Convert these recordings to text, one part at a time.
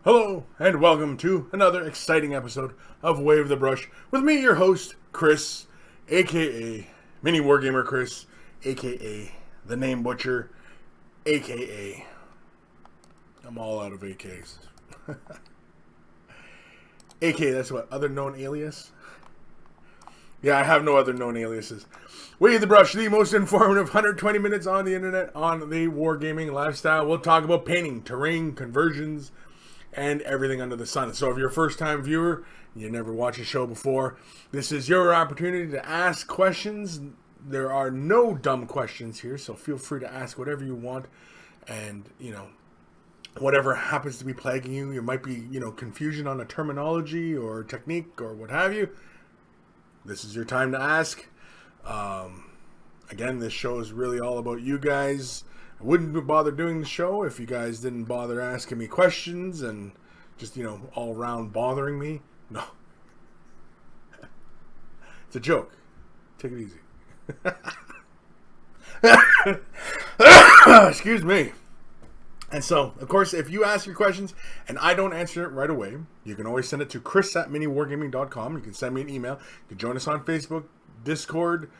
Hello, and welcome to another exciting episode of Wave the Brush with me, your host, Kris, aka Mini Wargamer Kris, aka The Name Butcher, aka I'm all out of AKs. AK, that's what, other known alias? Yeah, I have no other known aliases. Wave the Brush, the most informative 120 minutes on the internet on the wargaming lifestyle. We'll talk about painting, terrain, conversions, and everything under the sun. So if you're a first-time viewer, you never watched a show before, this is your opportunity to ask questions. There are no dumb questions here, so feel free to ask whatever you want. And, whatever happens to be plaguing you, you might be, confusion on a terminology or technique or what have you. This is your time to ask. Again, this show is really all about you guys. I wouldn't bother doing the show if you guys didn't bother asking me questions and just, all around bothering me. No. It's a joke. Take it easy. Excuse me. And so, of course, if you ask your questions and I don't answer it right away, you can always send it to Kris@miniwargaming.com. You can send me an email. You can join us on Facebook, Discord.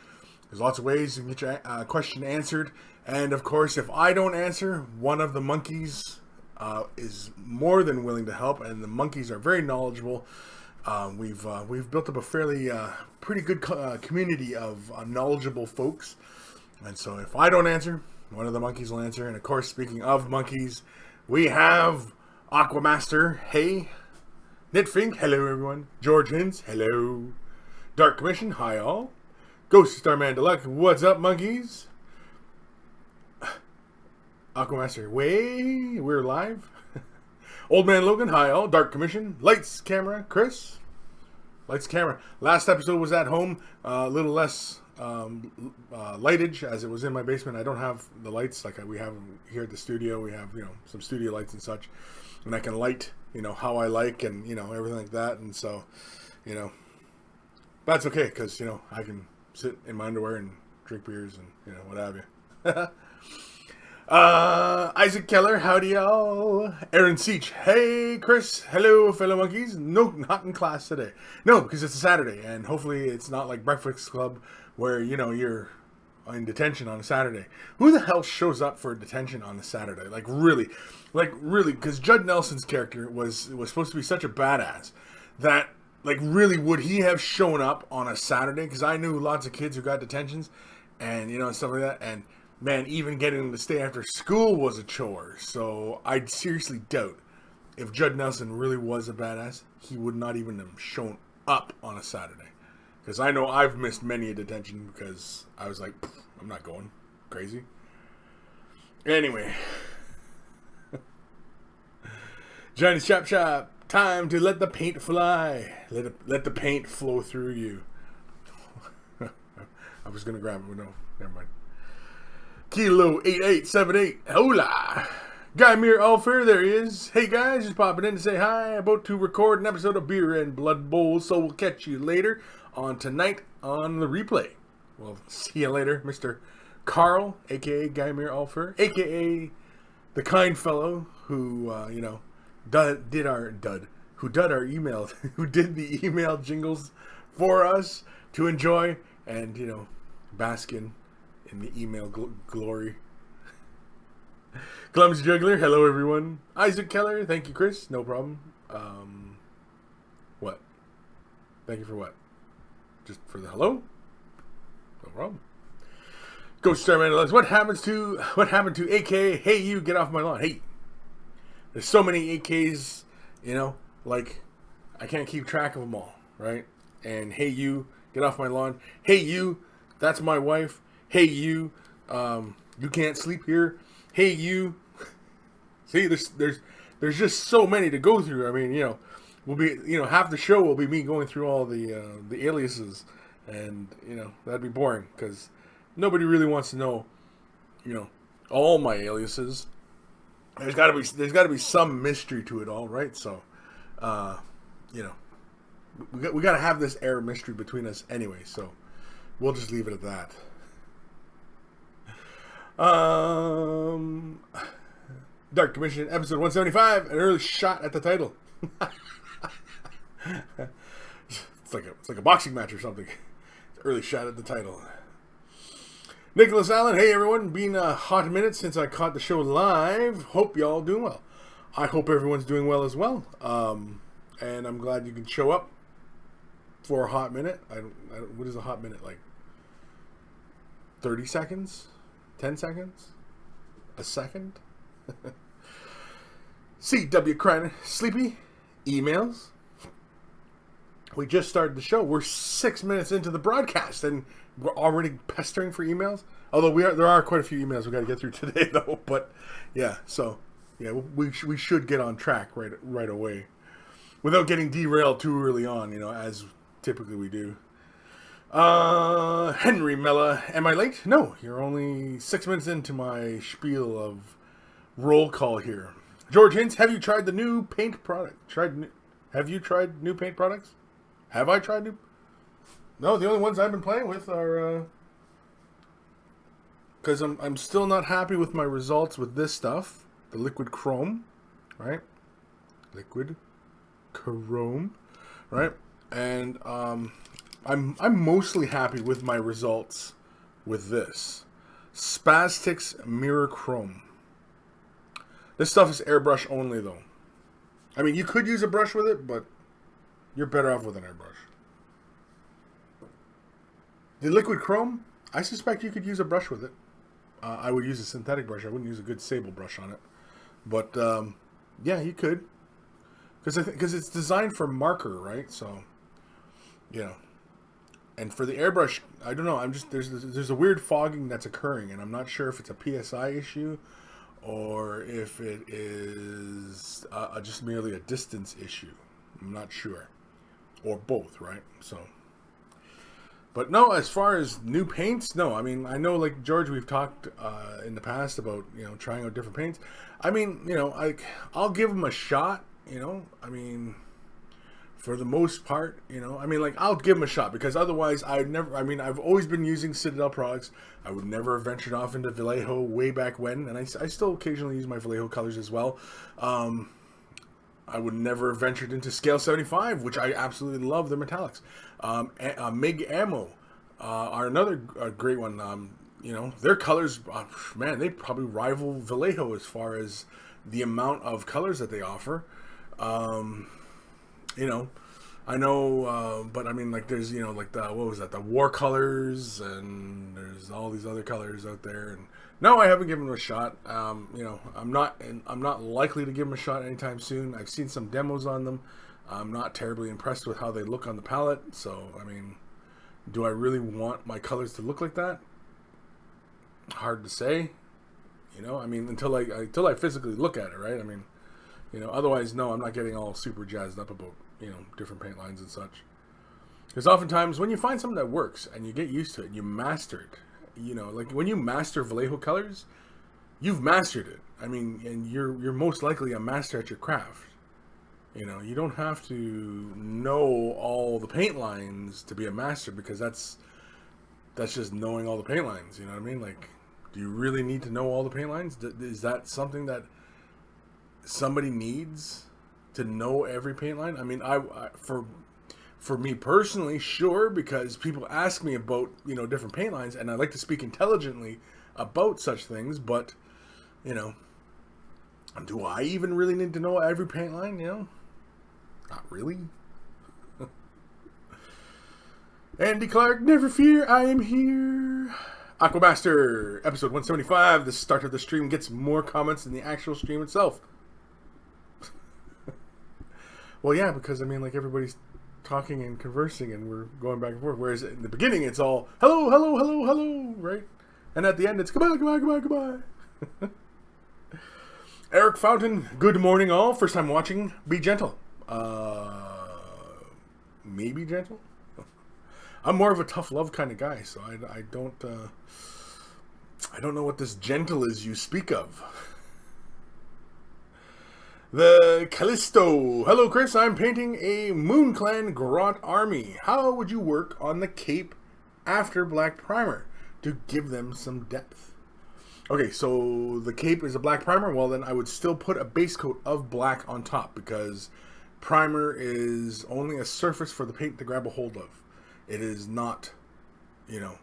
There's lots of ways you can get your question answered. And, of course, if I don't answer, one of the monkeys is more than willing to help. And the monkeys are very knowledgeable. We've built up a fairly pretty good community of knowledgeable folks. And so if I don't answer, one of the monkeys will answer. And, of course, speaking of monkeys, we have Aquamaster. Hey. Knitfink. Hello, everyone. George Hins. Hello. Dark Commission. Hi, all. Ghost Starman Deluxe. What's up, monkeys? Aquamaster. We're live. Old Man Logan. Hi, all. Dark Commission. Lights, camera. Kris. Lights, camera. Last episode was at home. A little less lightage as it was in my basement. I don't have the lights like we have here at the studio. We have, some studio lights and such. And I can light, how I like and, everything like that. And so, that's okay because, I can sit in my underwear and drink beers and, what have you. Isaac Keller, howdy y'all. Aaron Seach, hey Kris, hello fellow monkeys. No, not in class today. No, because it's a Saturday and hopefully it's not like Breakfast Club where, you're in detention on a Saturday. Who the hell shows up for detention on a Saturday? Like really, because Judd Nelson's character was supposed to be such a badass that, like, really, would he have shown up on a Saturday? Because I knew lots of kids who got detentions and, stuff like that. And, man, even getting them to stay after school was a chore. So I seriously doubt if Judd Nelson really was a badass, he would not even have shown up on a Saturday. Because I know I've missed many a detention because I was like, I'm not going crazy. Anyway. Johnny's Chop Chop. Time to let the paint fly. Let the paint flow through you. I was going to grab it, but no. Never mind. Kilo 8878. Hola. Guy Mir Alfair, there he is. Hey guys, just popping in to say hi. About to record an episode of Beer and Blood Bowl, so we'll catch you later on tonight on the replay. Well, see you later, Mr. Carl, a.k.a. Guy Mir Alfair, a.k.a. the kind fellow who, did our email, who did the email jingles for us to enjoy and, bask in the email glory. Clumsy Juggler, hello everyone. Isaac Keller, thank you, Kris. No problem. What? Thank you for what? Just for the hello? No problem. Ghost Starman, what happened to AK? Hey, you get off my lawn. Hey, there's so many AKs, like I can't keep track of them all, right? And hey, you get off my lawn. Hey, you, that's my wife. Hey, you can't sleep here. hey you. See, there's just so many to go through. I mean, we'll be, half the show will be me going through all the aliases, and that'd be boring because nobody really wants to know, all my aliases. There's got to be some mystery to it all, right? So, we got to have this air of mystery between us anyway. So, we'll just leave it at that. Dark Commission, episode 175, an early shot at the title. It's like a boxing match or something. Early shot at the title. Nicholas Allen, hey everyone, been a hot minute since I caught the show live. Hope y'all doing well. I hope everyone's doing well as well. And I'm glad you can show up for a hot minute. I don't what is a hot minute, like 30 seconds? 10 seconds? A second? C.W. Kreiner, sleepy? Emails? We just started the show. We're 6 minutes into the broadcast and we're already pestering for emails. Although there are quite a few emails we got to get through today, though. But yeah, so yeah, we should get on track right away, without getting derailed too early on. As typically we do. Henry Mella, am I late? No, you're only 6 minutes into my spiel of roll call here. George Hintz, have you tried the new paint product? Have you tried new paint products? Have I tried new? No, the only ones I've been playing with are because I'm still not happy with my results with this stuff, the liquid chrome, right? Liquid chrome, right? And I'm mostly happy with my results with this Spastics Mirror Chrome. This stuff is airbrush only, though. I mean, you could use a brush with it, but you're better off with an airbrush. The liquid chrome, I suspect you could use a brush with it. I would use a synthetic brush. I wouldn't use a good sable brush on it. But, yeah, you could. Because it's designed for marker, right? So, and for the airbrush, I don't know. There's a weird fogging that's occurring, and I'm not sure if it's a PSI issue or if it is just merely a distance issue. I'm not sure. Or both, right? So, but no, as far as new paints, no. I mean, I know, like George, we've talked in the past about, trying out different paints. I mean, I'll give them a shot, I mean, for the most part, I'll give them a shot because otherwise I've always been using Citadel products. I would never have ventured off into Vallejo way back when, and I still occasionally use my Vallejo colors as well. I would never have ventured into Scale 75, which I absolutely love, their metallics. MIG Ammo are another great one. Their colors, man, they probably rival Vallejo as far as the amount of colors that they offer. I know, but I mean, like, there's, like the war colors, and there's all these other colors out there, and no, I haven't given them a shot. I'm not likely to give them a shot anytime soon. I've seen some demos on them. I'm not terribly impressed with how they look on the palette. So, I mean, do I really want my colors to look like that? Hard to say. Until I physically look at it, right? I mean, otherwise, no, I'm not getting all super jazzed up about, different paint lines and such. Because oftentimes when you find something that works and you get used to it and you master it, like when you master Vallejo colors, you've mastered it. I mean, and you're most likely a master at your craft. You don't have to know all the paint lines to be a master, because that's just knowing all the paint lines. You know what I mean? Like, do you really need to know all the paint lines? Is that something that somebody needs to know every paint line? I mean, for me personally, sure, because people ask me about, different paint lines, and I like to speak intelligently about such things, but, do I even really need to know every paint line, Not really. Andy Clark, never fear, I am here. Aquamaster, episode 175, the start of the stream gets more comments than the actual stream itself. Well, yeah, because, like, everybody's talking and conversing, and we're going back and forth. Whereas in the beginning, it's all hello, hello, hello, hello, right? And at the end, it's goodbye, goodbye, goodbye, goodbye. Eric Fountain, good morning all. First time watching, be gentle. Maybe gentle? I'm more of a tough love kind of guy, so I don't know what this gentle is you speak of. The Callisto. Hello, Chris. I'm painting a Moon Clan Grot army. How would you work on the cape after black primer to give them some depth? Okay, so the cape is a black primer. Well, then I would still put a base coat of black on top because primer is only a surface for the paint to grab a hold of. It is not, you know,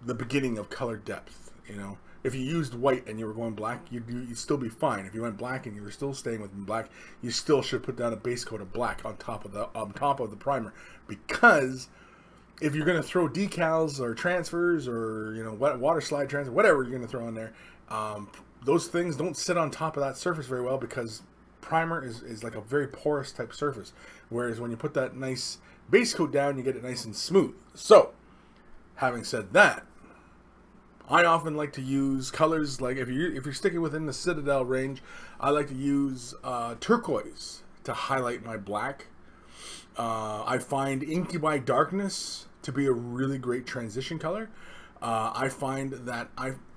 the beginning of color depth, you know. If you used white and you were going black, you'd still be fine. If you went black and you were still staying with black, you still should put down a base coat of black on top of the primer, because if you're going to throw decals or transfers or, you know, water slide transfer, whatever you're going to throw in there, those things don't sit on top of that surface very well because primer is like a very porous type surface. Whereas when you put that nice base coat down, you get it nice and smooth. So, having said that, I often like to use colors like if you're sticking within the Citadel range, I like to use turquoise to highlight my black. I find Incubi Darkness to be a really great transition color. I find that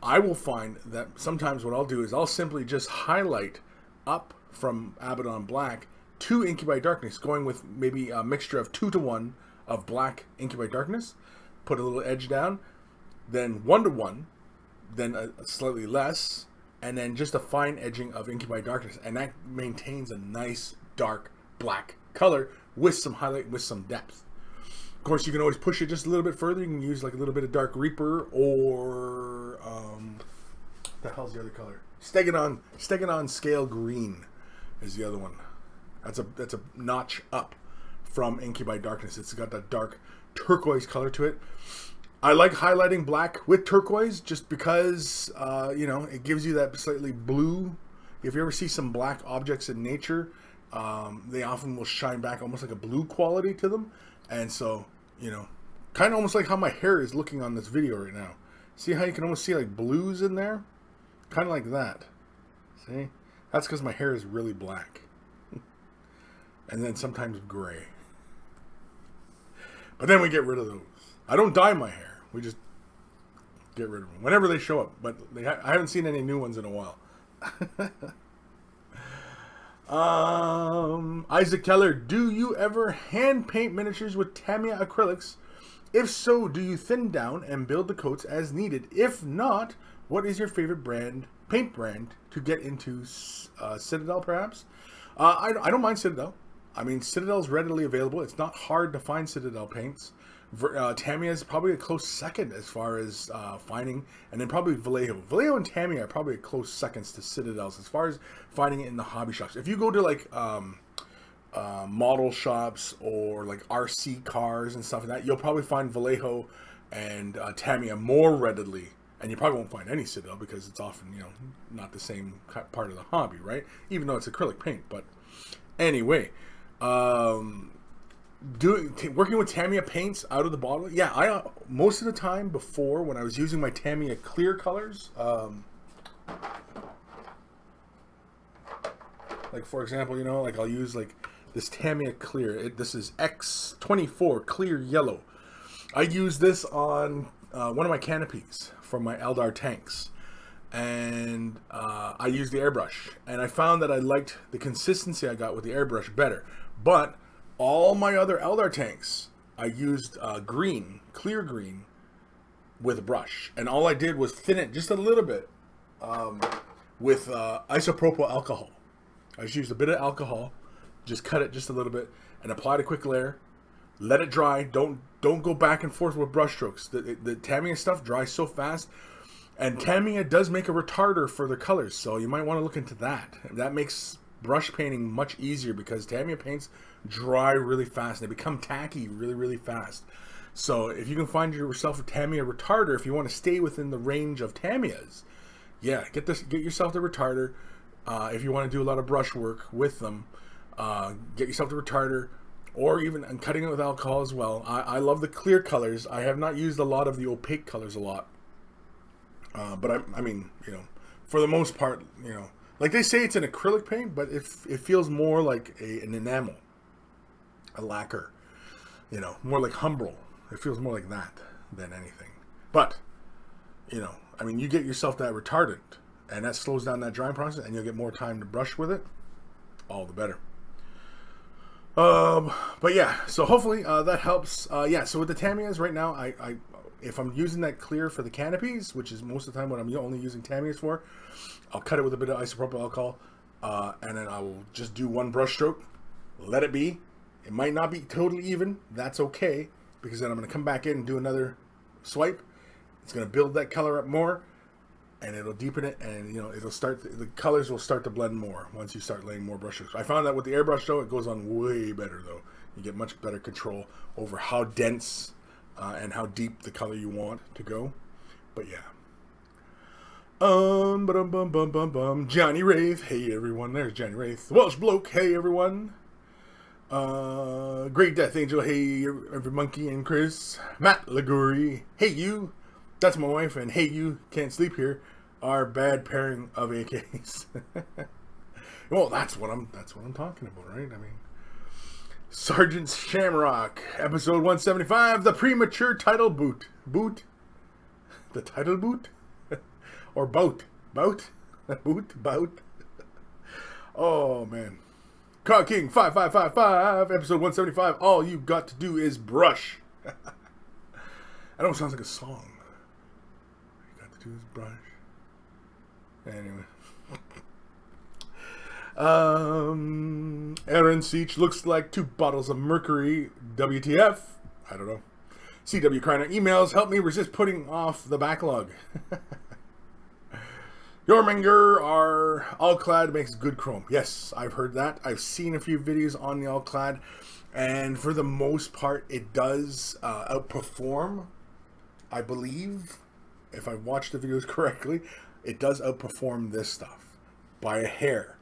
I will find that sometimes what I'll do is I'll simply just highlight up from Abaddon Black to Incubi Darkness, going with maybe a mixture of 2-to-1 of black Incubi Darkness, put a little edge down, then 1-to-1, then a slightly less, and then just a fine edging of Incubi Darkness, and that maintains a nice dark black color with some highlight, with some depth. Of course, you can always push it just a little bit further. You can use like a little bit of Dark Reaper or what the hell's the other color? Stegadon Scale Green is the other one. That's a notch up from Incubi Darkness. It's got that dark turquoise color to it. I like highlighting black with turquoise just because, you know, it gives you that slightly blue. If you ever see some black objects in nature, they often will shine back almost like a blue quality to them. And so, you know, kind of almost like how my hair is looking on this video right now. See how you can almost see like blues in there? Kind of like that. See? That's because my hair is really black. And then sometimes gray. But then we get rid of those. I don't dye my hair. We just get rid of them whenever they show up. But I haven't seen any new ones in a while. Isaac Keller, do you ever hand paint miniatures with Tamiya acrylics? If so, do you thin down and build the coats as needed? If not, what is your favorite paint brand to get into? Citadel, perhaps? I don't mind Citadel. I mean, Citadel's readily available. It's not hard to find Citadel paints. Tamiya is probably a close second as far as finding, and then probably Vallejo. Vallejo and Tamiya are probably a close seconds to Citadels as far as finding it in the hobby shops. If you go to like model shops or like RC cars and stuff like that, you'll probably find Vallejo and Tamiya more readily, and you probably won't find any Citadel because it's often, you know, not the same part of the hobby, right? Even though it's acrylic paint. But anyway, working with Tamiya paints out of the bottle, yeah, I most of the time before, when I was using my Tamiya clear colors, like for example, you know, like I'll use like this Tamiya clear. This is X24 clear yellow. I use this on one of my canopies for my Eldar tanks, and I used the airbrush, and I found that I liked the consistency I got with the airbrush better. But all my other Eldar tanks, I used clear green with a brush, and all I did was thin it just a little bit with isopropyl alcohol. I just used a bit of alcohol, just cut it just a little bit, and applied a quick layer. Let it dry. Don't go back and forth with brush strokes. The Tamiya stuff dries so fast, and Tamiya does make a retarder for the colors, so you might want to look into that. That makes brush painting much easier because Tamiya paints dry really fast. They become tacky really, really fast. So if you can find yourself a Tamiya retarder, if you want to stay within the range of Tamiyas, yeah, get yourself the retarder. If you want to do a lot of brush work with them, get yourself the retarder, or even and cutting it with alcohol as well. I love the clear colors. I have not used a lot of the opaque colors a lot. But I mean, for the most part, like they say it's an acrylic paint, but it feels more like an enamel, a lacquer, more like Humbrol. It feels more like that than anything. But, I mean, you get yourself that retardant, and that slows down that drying process, and you'll get more time to brush with it. All the better. But yeah, so hopefully that helps. Yeah, so with the Tamiya's right now, I if I'm using that clear for the canopies, which is most of the time what I'm only using Tamiya's for, I'll cut it with a bit of isopropyl alcohol, and then I will just do one brush stroke, let it be. It might not be totally even. That's okay, because then I'm going to come back in and do another swipe. It's going to build that color up more, and it'll deepen it, and it'll start. The colors will start to blend more once you start laying more brush strokes. I found that with the airbrush though, it goes on way better though. You get much better control over how dense and how deep the color you want to go. But yeah. Johnny Wraith, hey everyone. There's Johnny Wraith. Welsh bloke, hey everyone. Great Death Angel, hey every monkey and Kris. Matt Liguri, hey you. That's my wife, and hey you can't sleep here. Our bad pairing of AKs. Well, that's what I'm talking about, right? I mean, Sergeant Shamrock, episode 175, the premature title boot. The title boot? Or bout? Bout? Oh, man. Car King 5555, episode 175, all you got to do is brush. That almost sounds like a song. All you got to do is brush. Anyway. Aaron Seach looks like 2 bottles of mercury. WTF? I don't know. CW Kreiner emails help me resist putting off the backlog. Yorminger, our all-clad makes good chrome. Yes, I've heard that. I've seen a few videos on the all-clad, and for the most part, it does outperform, I believe, if I watched the videos correctly, it does outperform this stuff by a hair.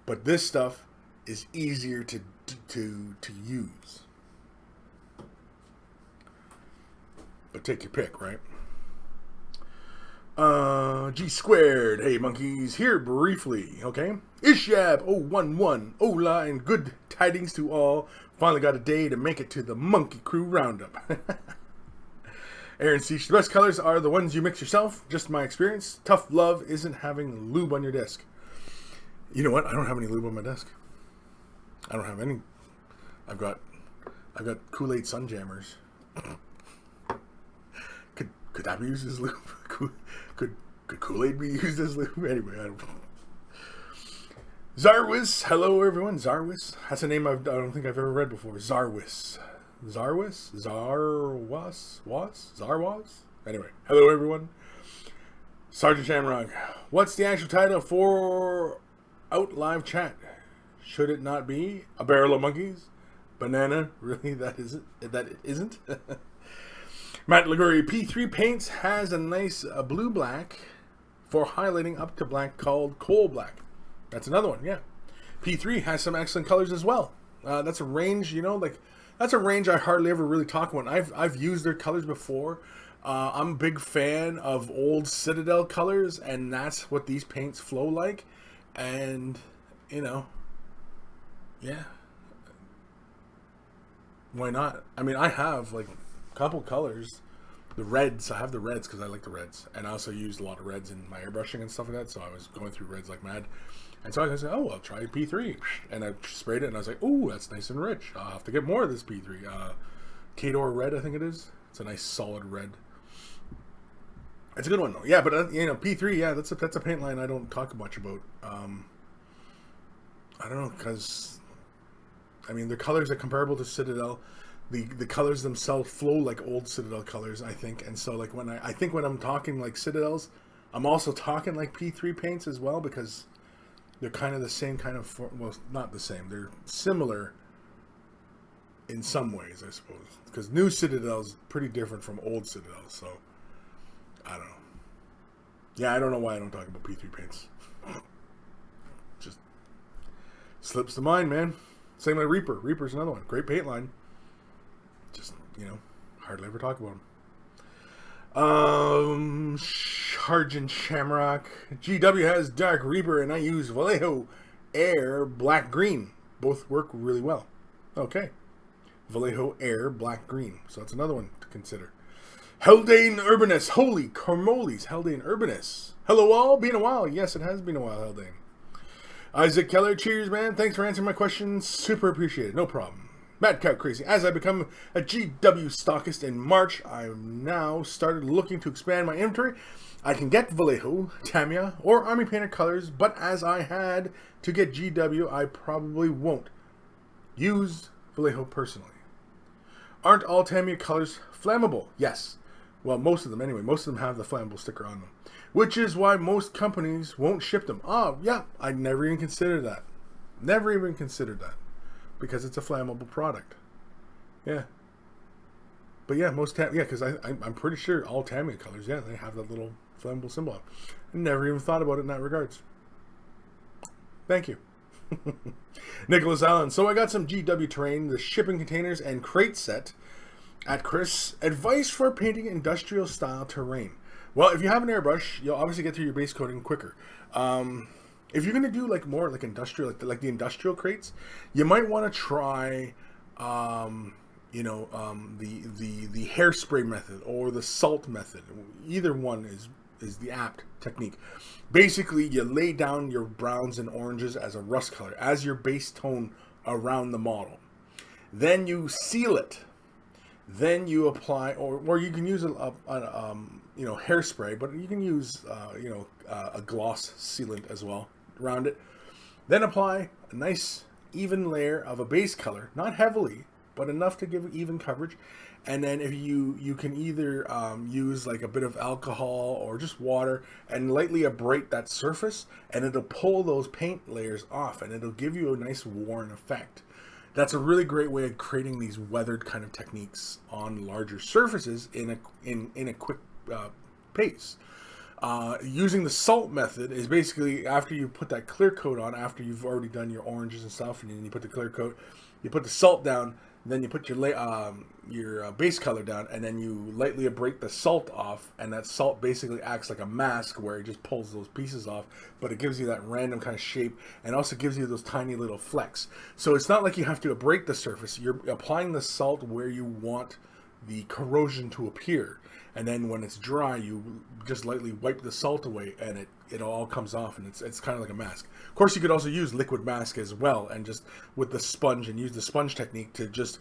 But this stuff is easier to use. But take your pick, right? G squared. Hey, monkeys. Here briefly, okay? Ishyab 011. Hola and good tidings to all. Finally got a day to make it to the Monkey Crew Roundup. Aaron Seach, the best colors are the ones you mix yourself. Just my experience. Tough love isn't having lube on your desk. You know what? I don't have any lube on my desk. I don't have any. I've got Kool-Aid Sun Jammers. Could that be used as lube? Could Kool-Aid be used as lube? Anyway, I don't know. Zarwis. Hello, everyone. Zarwis. That's a name I don't think I've ever read before. Zarwis. Zarwis? Zarwas? Anyway, hello, everyone. Sergeant Shamrock. What's the actual title for Out Live Chat? Should it not be A Barrel of Monkeys? Banana? Really? That it isn't? Matt Liguri, P3 Paints has a nice blue-black for highlighting up to black called Coal Black. That's another one, yeah. P3 has some excellent colors as well. That's a range, that's a range I hardly ever really talk about. I've used their colors before. I'm a big fan of old Citadel colors, and that's what these paints flow like. And, yeah. Why not? I mean, I have, a couple colors. The reds, I have the reds because I like the reds. And I also used a lot of reds in my airbrushing and stuff like that, so I was going through reds like mad. And so I said, oh, I'll try P3. And I sprayed it, and I was like, oh, that's nice and rich. I'll have to get more of this P3. Kador Red, I think it is. It's a nice solid red. It's a good one, though. Yeah, but, P3, yeah, that's a paint line I don't talk much about. I don't know, because, the colors are comparable to Citadel. The colors themselves flow like old Citadel colors, I think. And so, when I'm talking like Citadels, I'm also talking like P3 paints as well, because they're kind of the same kind of form. Well, not the same. They're similar in some ways, I suppose. Because new Citadel is pretty different from old Citadel. So, I don't know. Yeah, I don't know why I don't talk about P3 paints. Just slips to mind, man. Same like Reaper. Reaper's another one. Great paint line. Just, hardly ever talk about them. Charging Shamrock. GW has Dark Reaper, and I use Vallejo Air Black Green. Both work really well. Okay. Vallejo Air Black Green. So that's another one to consider. Haldane Urbanus. Holy carmoles. Haldane Urbanus. Hello all. Been a while. Yes, it has been a while, Haldane. Isaac Keller. Cheers, man. Thanks for answering my questions. Super appreciated. No problem. Mad Cow Crazy. As I become a GW stockist in March, I've now started looking to expand my inventory. I can get Vallejo, Tamiya, or Army Painter colors, but as I had to get GW, I probably won't use Vallejo personally. Aren't all Tamiya colors flammable? Yes. Well, most of them anyway. Most of them have the flammable sticker on them, which is why most companies won't ship them. Oh, yeah. I never even considered that. Never even considered that. Because it's a flammable product. Yeah. But yeah, because I'm pretty sure all Tamiya colors, yeah, they have that little flammable symbol on. I never even thought about it in that regards. Thank you. Nicholas Allen. So I got some GW terrain, the shipping containers and crate set at Kris. Advice for painting industrial style terrain. Well, if you have an airbrush, you'll obviously get through your base coating quicker. If you're gonna do like more like industrial, like the industrial crates, you might want to try, the hairspray method or the salt method. Either one is the apt technique. Basically, you lay down your browns and oranges as a rust color as your base tone around the model. Then you seal it. Then you apply, or you can use a hairspray, but you can use a gloss sealant as well around it. Then apply a nice even layer of a base color, not heavily, but enough to give even coverage. And then if you can either use like a bit of alcohol or just water and lightly abrade that surface, and it'll pull those paint layers off, and it'll give you a nice worn effect. That's a really great way of creating these weathered kind of techniques on larger surfaces in a quick pace. Using the salt method is basically after you put that clear coat on, after you've already done your oranges and stuff, and then you put the clear coat, you put the salt down, then you put your base color down, and then you lightly abrade the salt off, and that salt basically acts like a mask where it just pulls those pieces off, but it gives you that random kind of shape and also gives you those tiny little flecks. So it's not like you have to abrade the surface. You're applying the salt where you want the corrosion to appear, and then when it's dry, you just lightly wipe the salt away, and it all comes off, and it's kind of like a mask. Of course, you could also use liquid mask as well, and just with the sponge, and use the sponge technique to just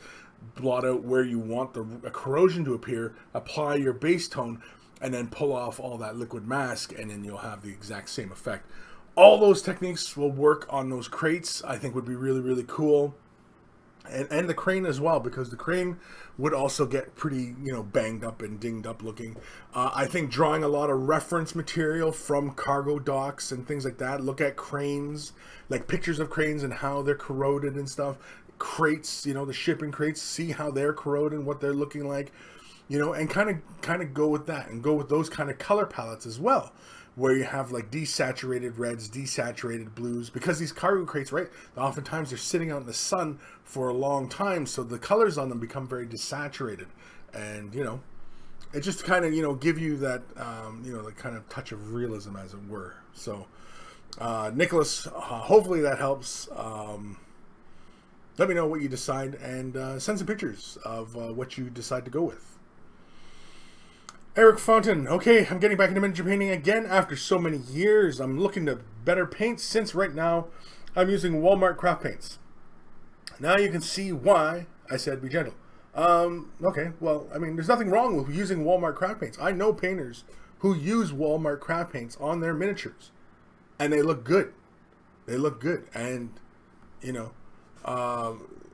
blot out where you want the corrosion to appear, apply your base tone, and then pull off all that liquid mask, and then you'll have the exact same effect. All those techniques will work on those crates. I think would be really, really cool. And the crane as well, because the crane would also get pretty, banged up and dinged up looking. I think drawing a lot of reference material from cargo docks and things like that. Look at cranes, like pictures of cranes and how they're corroded and stuff. Crates, the shipping crates, see how they're corroded, what they're looking like, and kind of go with that, and go with those kind of color palettes as well, where you have like desaturated reds, desaturated blues, because these cargo crates, right, oftentimes they're sitting out in the sun for a long time, so the colors on them become very desaturated, and it just kind of give you that the kind of touch of realism, as it were. So Nicholas, hopefully that helps. Let me know what you decide, and send some pictures of what you decide to go with. Eric Fountain. Okay, I'm getting back into miniature painting again after so many years. I'm looking to better paint, since right now I'm using Walmart craft paints. Now you can see why I said be gentle. Okay, well, I mean, there's nothing wrong with using Walmart craft paints. I know painters who use Walmart craft paints on their miniatures, and they look good. They look good, and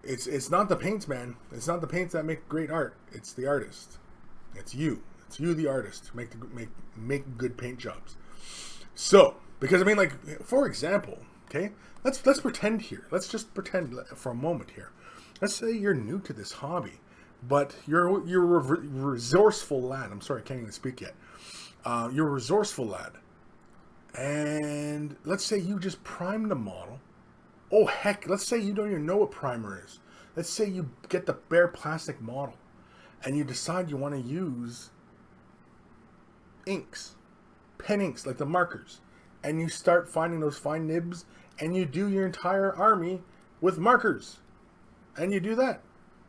it's not the paints, man. It's not the paints that make great art. It's the artist. It's you. It's you, the artist, make good paint jobs. So, because I mean, like, for example, okay, let's pretend here. Let's just pretend for a moment here. Let's say you're new to this hobby, but you're a resourceful lad. I'm sorry, I can't even speak yet. You're a resourceful lad, and let's say you just prime the model. Oh heck, let's say you don't even know what primer is. Let's say you get the bare plastic model, and you decide you want to use inks, pen inks, like the markers, and you start finding those fine nibs, and you do your entire army with markers, and you do that.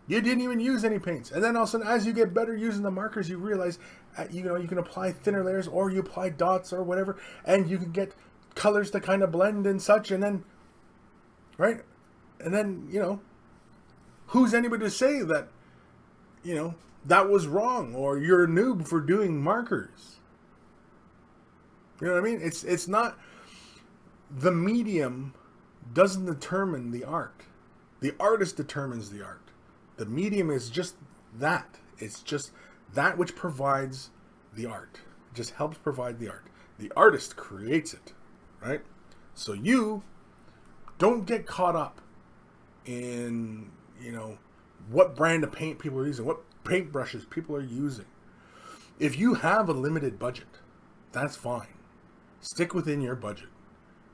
You didn't even use any paints, and then all of a sudden, as you get better using the markers, you realize, you can apply thinner layers, or you apply dots or whatever, and you can get colors to kind of blend and such, and then, right, and then who's anybody to say that that was wrong, or you're a noob for doing markers? You know what I mean? It's not, the medium doesn't determine the art. The artist determines the art. The medium is just that. It's just that which provides the art. It just helps provide the art. The artist creates it, right? So you don't get caught up in, what brand of paint people are using, what paintbrushes people are using. If you have a limited budget, that's fine. Stick within your budget,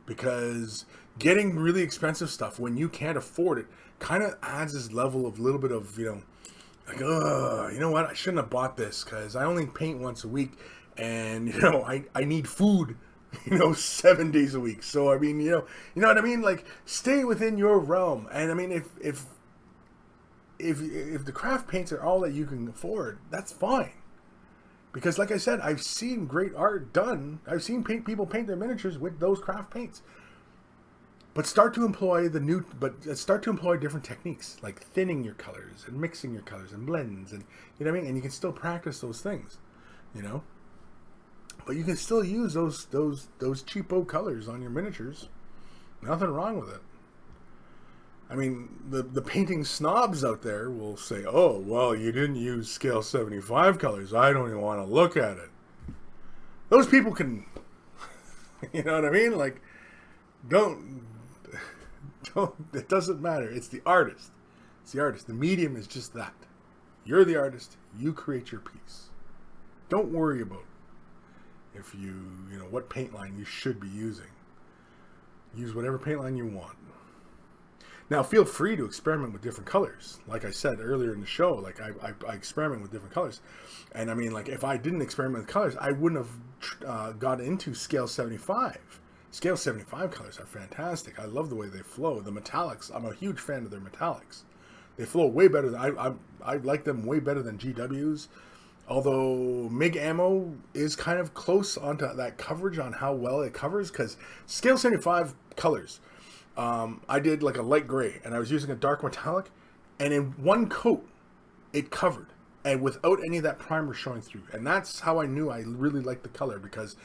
because getting really expensive stuff when you can't afford it kind of adds this level of little bit of, like, you know what, I shouldn't have bought this because I only paint once a week, and I need food 7 days a week. So I mean, you know what I mean? Like, stay within your realm. And I mean, if the craft paints are all that you can afford, that's fine. Because like I said, I've seen great art done. I've seen people paint their miniatures with those craft paints. But start to employ different techniques, like thinning your colors and mixing your colors and blends, and you know what I mean? And you can still practice those things, But you can still use those cheapo colors on your miniatures. Nothing wrong with it. I mean, the painting snobs out there will say, "Oh, well, you didn't use scale 75 colors. I don't even want to look at it." Those people can, you know what I mean? Like, don't. It doesn't matter. It's the artist. It's the artist. The medium is just that. You're the artist. You create your piece. Don't worry about if what paint line you should be using. Use whatever paint line you want. Now, feel free to experiment with different colors. Like I said earlier in the show, like I experiment with different colors. And I mean, like, if I didn't experiment with colors, I wouldn't have got into scale 75. Scale 75 colors are fantastic. I love the way they flow. The metallics, I'm a huge fan of their metallics. They flow way better than, I like them way better than GWs. Although MIG ammo is kind of close onto that coverage on how well it covers, because scale 75 colors, I did like a light gray, and I was using a dark metallic, and in one coat, it covered, and without any of that primer showing through. And that's how I knew I really liked the color, because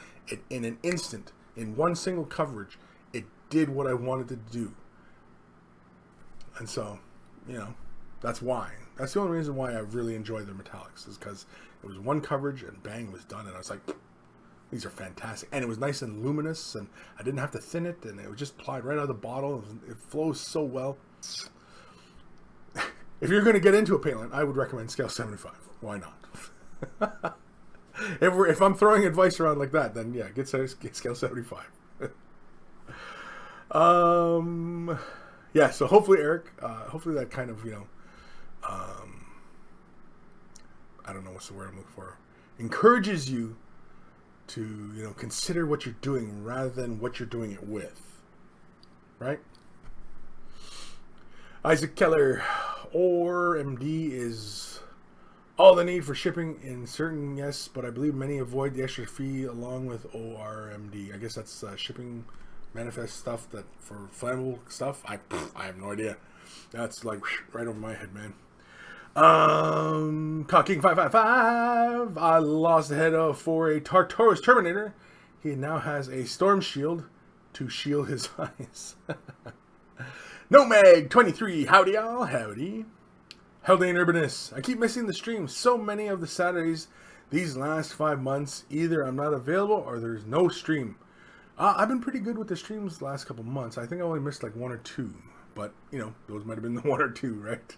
in an instant, in one single coverage, it did what I wanted to do. And so, that's why. That's the only reason why I really enjoy their metallics, is because it was one coverage and bang, it was done. And I was like, these are fantastic. And it was nice and luminous, and I didn't have to thin it, and it was just applied right out of the bottle. It flows so well. If you're going to get into a paint line, I would recommend scale 75. Why not? If I'm throwing advice around like that, then yeah, get scale 75. Yeah, so hopefully, Eric, hopefully that kind of, I don't know what's the word I'm looking for, encourages you to, consider what you're doing rather than what you're doing it with, right? Isaac Keller, ORMD is all the need for shipping in certain, yes, but I believe many avoid the extra fee along with ORMD. I guess that's shipping manifest stuff that for flammable stuff. I have no idea. That's like right over my head, man. Cocking 555. I lost the head of for a Tartarus Terminator. He now has a storm shield to shield his eyes. Nomag 23. Howdy y'all. Howdy. Haldane Urbanist. I keep missing the streams. So many of the Saturdays these last 5 months. Either I'm not available or there's no stream. I've been pretty good with the streams the last couple months. I think I only missed like 1 or 2. But, those might have been the 1 or 2, right?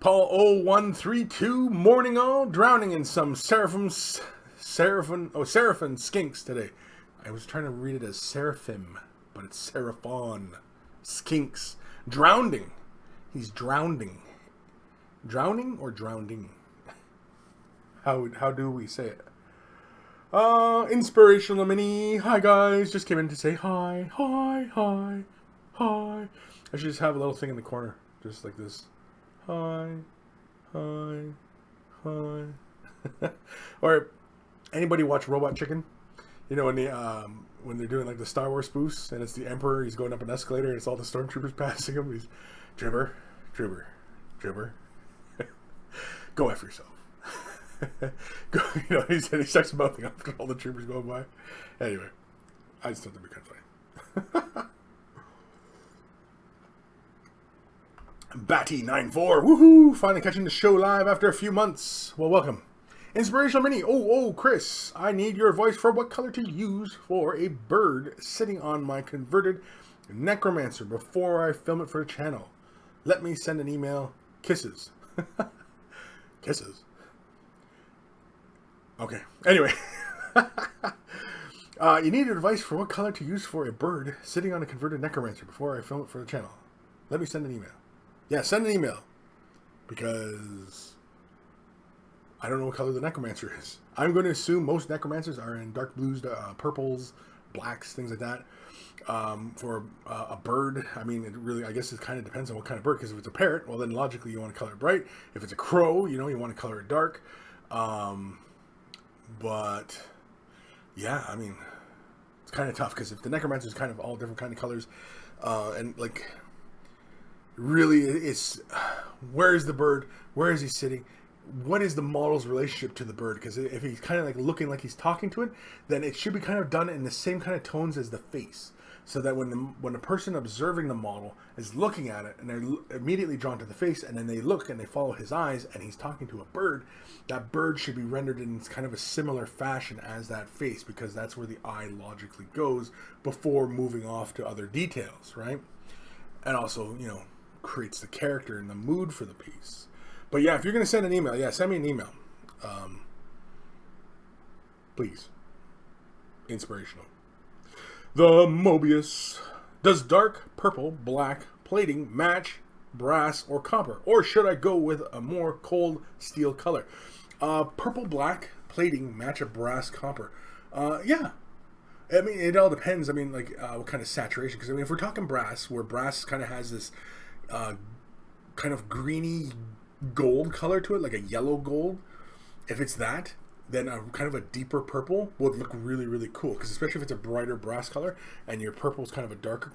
Paul 0132. Morning all. Drowning in some seraphim skinks today. I was trying to read it as seraphim, but it's seraphon. Skinks. Drowning. He's drowning. Drowning or drowning? How do we say it? Inspirational mini. Hi guys, just came in to say hi, hi, hi, hi. I should just have a little thing in the corner, just like this. Hi, hi, hi. Or anybody watch Robot Chicken? You know when they're doing like the Star Wars spoofs and it's the Emperor, he's going up an escalator and it's all the stormtroopers passing him. He's dribber, dribber, dribber. Go after yourself. Go, he starts mouthing after all the troopers going by. Anyway, I just thought that'd be kind of funny. Batty94, woohoo! Finally catching the show live after a few months. Well, welcome. Inspirational mini. Oh, Kris, I need your voice for what color to use for a bird sitting on my converted necromancer before I film it for the channel. Let me send an email. Kisses. Kisses. Okay. Anyway. You need advice for what color to use for a bird sitting on a converted necromancer before I film it for the channel. Let me send an email. Yeah, send an email. Because I don't know what color the necromancer is. I'm going to assume most necromancers are in dark blues, purples, blacks, things like that. For a bird, I mean, I guess it kind of depends on what kind of bird. Because if it's a parrot, well, then logically you want to color it bright. If it's a crow, you want to color it dark. But yeah, I mean, it's kind of tough because if the necromancer is kind of all different kind of colors, and like really, it's where is the bird? Where is he sitting? What is the model's relationship to the bird? Because if he's kind of like looking like he's talking to it, then it should be kind of done in the same kind of tones as the face, so that when the person observing the model is looking at it and they're immediately drawn to the face, and then they look and they follow his eyes and he's talking to a bird, that bird should be rendered in kind of a similar fashion as that face, because that's where the eye logically goes before moving off to other details, right? And also, creates the character and the mood for the piece. But yeah, if you're going to send an email, yeah, send me an email. Please. Inspirational. The Mobius. Does dark purple, black plating match brass or copper? Or should I go with a more cold steel color? Purple, black plating match a brass copper. Yeah. I mean, it all depends. I mean, like, what kind of saturation. Because, I mean, if we're talking brass, where brass kind of has this kind of greeny gold color to it, like a yellow gold, if it's that, then a kind of a deeper purple would look really, really cool. Because especially if it's a brighter brass color and your purple is kind of a darker,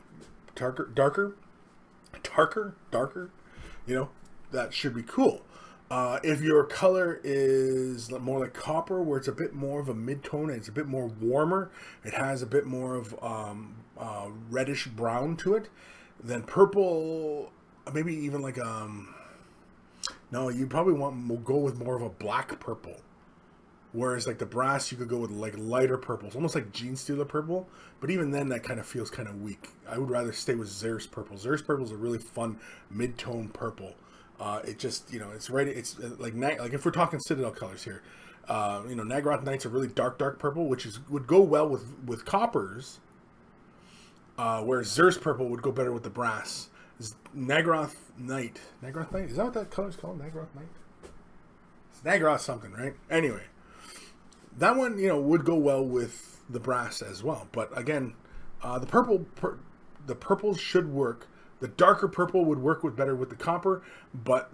that should be cool. If your color is more like copper, where it's a bit more of a mid-tone and it's a bit more warmer, it has a bit more of reddish brown to it, then purple, maybe even like no, you probably will go with more of a black purple. Whereas like the brass, you could go with like lighter purples, almost like Gene Stealer purple. But even then, that kind of feels kind of weak. I would rather stay with Xeris purple. Xeris purple is a really fun mid-tone purple. It just, it's right. It's like if we're talking Citadel colors here, Naggaroth Knight's a really dark purple, which would go well with coppers. Whereas Xeris purple would go better with the brass. Naggaroth Knight, is that what that color's called? Naggaroth Knight. It's Naggaroth something, right? Anyway, that one would go well with the brass as well. But again, the purples should work. The darker purple would work better with the copper, but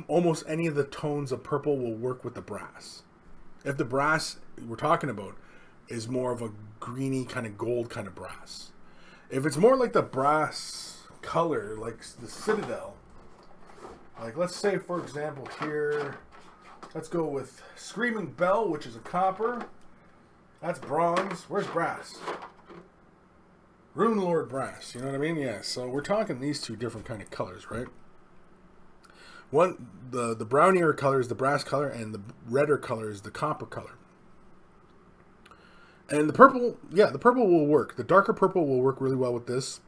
almost any of the tones of purple will work with the brass. If the brass we're talking about is more of a greeny kind of gold kind of brass. If it's more like the brass color, like the Citadel, like let's say for example here, let's go with Screaming Bell, which is a copper. That's bronze. Where's brass? Rune Lord brass, you know what I mean? Yeah, so we're talking these two different kind of colors, right? One, the brownier color is the brass color, and the redder color is the copper color. And the purple, the purple will work. The darker purple will work really well with this.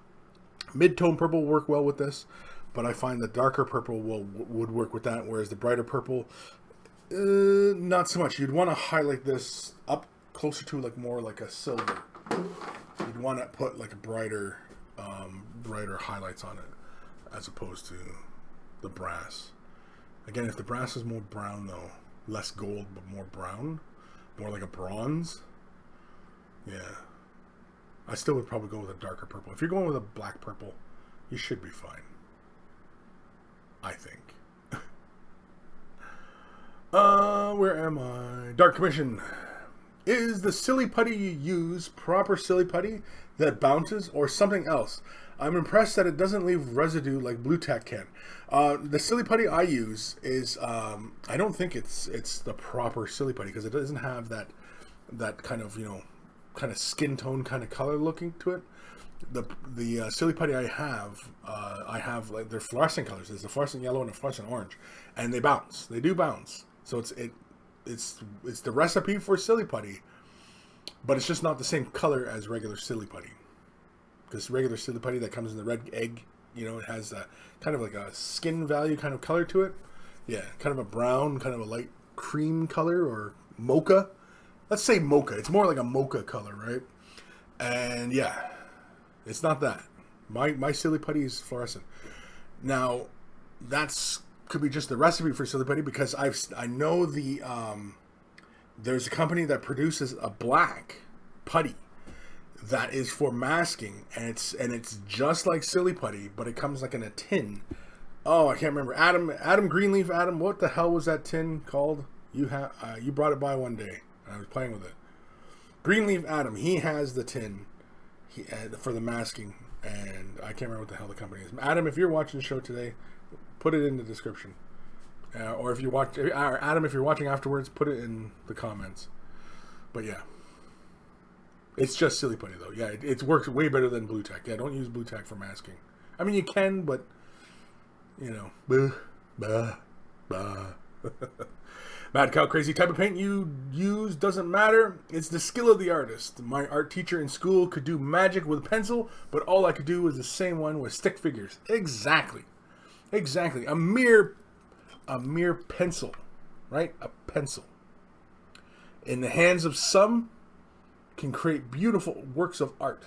Mid-tone purple will work well with this, but I find the darker purple would work with that, whereas the brighter purple, not so much. You'd want to highlight this up closer to like more like a silver. You'd want to put like a brighter highlights on it, as opposed to the brass. Again, if the brass is more brown though, less gold but more brown, More like a bronze. Yeah. I still would probably go with a darker purple. If you're going with a black purple, you should be fine. I think. Where am I? Dark Commission. Is the silly putty you use proper silly putty that bounces or something else? I'm impressed that it doesn't leave residue like blue tack can. The silly putty I use is I don't think it's the proper silly putty because it doesn't have that kind of, you know, kind of skin tone kind of color looking to it. The silly putty I have like they're fluorescent colors. There's a fluorescent yellow and a fluorescent orange, and they bounce. They do bounce. So it's the recipe for silly putty, but it's just not the same color as regular silly putty. Because regular silly putty that comes in the red egg, you know, it has a kind of like a skin value kind of color to it. Yeah, kind of a brown, kind of a light cream color or mocha. Let's say mocha. It's more like a mocha color, right? And yeah, it's not that. My silly putty is fluorescent. Now, could be just the recipe for silly putty because I know there's a company that produces a black putty that is for masking, and it's just like silly putty, but it comes like in a tin. Oh, I can't remember. Adam Greenleaf. Adam, what the hell was that tin called? You brought it by one day. I was playing with it. Greenleaf Adam. He has the tin for the masking, and I can't remember what the hell the company is. Adam, if you're watching the show today, put it in the description. Or if you watch, Adam, if you're watching afterwards, put it in the comments. But yeah, it's just silly putty though. Yeah, it works way better than blue tack. Yeah, don't use blue tack for masking. I mean, you can, but you know, Mad Cow Crazy, type of paint you use doesn't matter. It's the skill of the artist. My art teacher in school could do magic with a pencil, but all I could do was the same one with stick figures. Exactly. A mere pencil, right? A pencil in the hands of some can create beautiful works of art.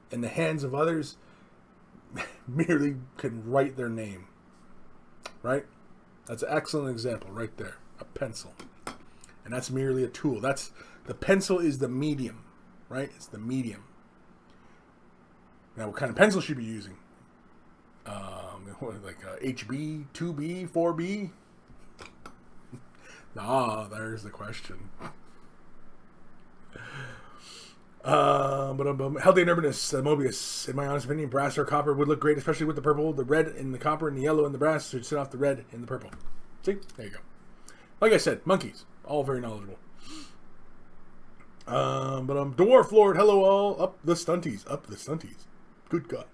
In the hands of others merely can write their name, right? That's an excellent example right there. A pencil, and that's merely a tool. The pencil is the medium, right? It's the medium. Now, what kind of pencil should you be using? Like HB, 2B, 4B? There's the question. Healthy and Urbanist, Mobius. In my honest opinion, brass or copper would look great, especially with the purple, the red in the copper, and the yellow in the brass should set off the red in the purple. See? There you go. Like I said, monkeys. All very knowledgeable. Dwarf Lord, hello all. Up the stunties. Good God.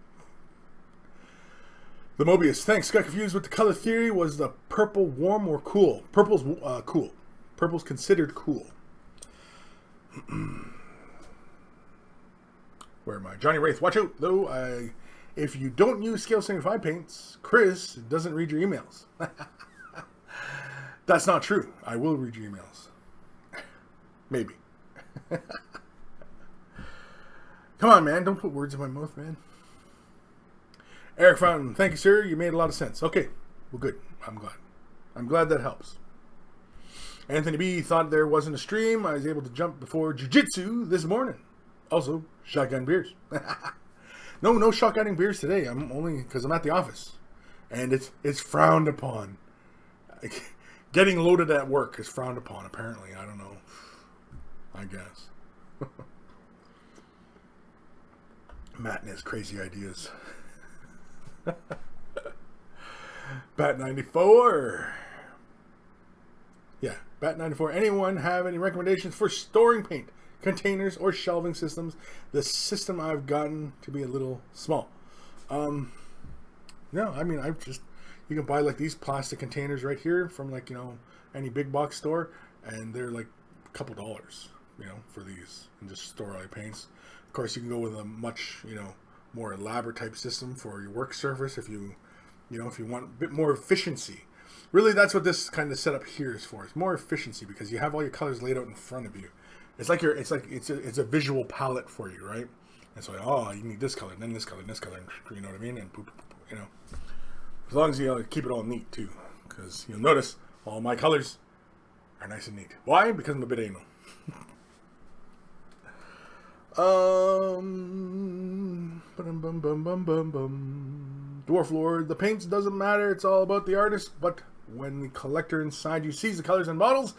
The Mobius, thanks. Got confused with the color theory. Was the purple warm or cool? Purple's cool. Purple's considered cool. Where am I? Johnny Wraith, watch out though. If you don't use Scale 75 paints, Kris doesn't read your emails. That's not true. I will read your emails. Maybe. Come on, man. Don't put words in my mouth, man. Eric Fountain, thank you, sir. You made a lot of sense. Okay. Well, good. I'm glad. I'm glad that helps. Anthony B thought there wasn't a stream. I was able to jump before jiu-jitsu this morning. Also, shotgun beers. No shotgunning beers today. I'm only because I'm at the office. And it's frowned upon. Getting loaded at work is frowned upon, apparently. I don't know. I guess. Matt and his crazy ideas. Bat 94. Yeah, Bat 94. Anyone have any recommendations for storing paint, containers, or shelving systems? The system I've gotten to be a little small. No, I mean, you can buy like these plastic containers right here from like, you know, any big box store, and they're like a couple dollars, you know, for these, and just store all your paints. Of course, you can go with a much, you know, more elaborate type system for your work surface if you want a bit more efficiency. Really, that's what this kind of setup here is for. It's more efficiency because you have all your colors laid out in front of you. It's a visual palette for you, right? And so, you need this color, and then this color, and this color, you know what I mean? And you know, as long as you keep it all neat too, because you'll notice all my colors are nice and neat. Why? Because I'm a bit anal. Dwarf Lord, the paints doesn't matter. It's all about the artist. But when the collector inside you sees the colors and models,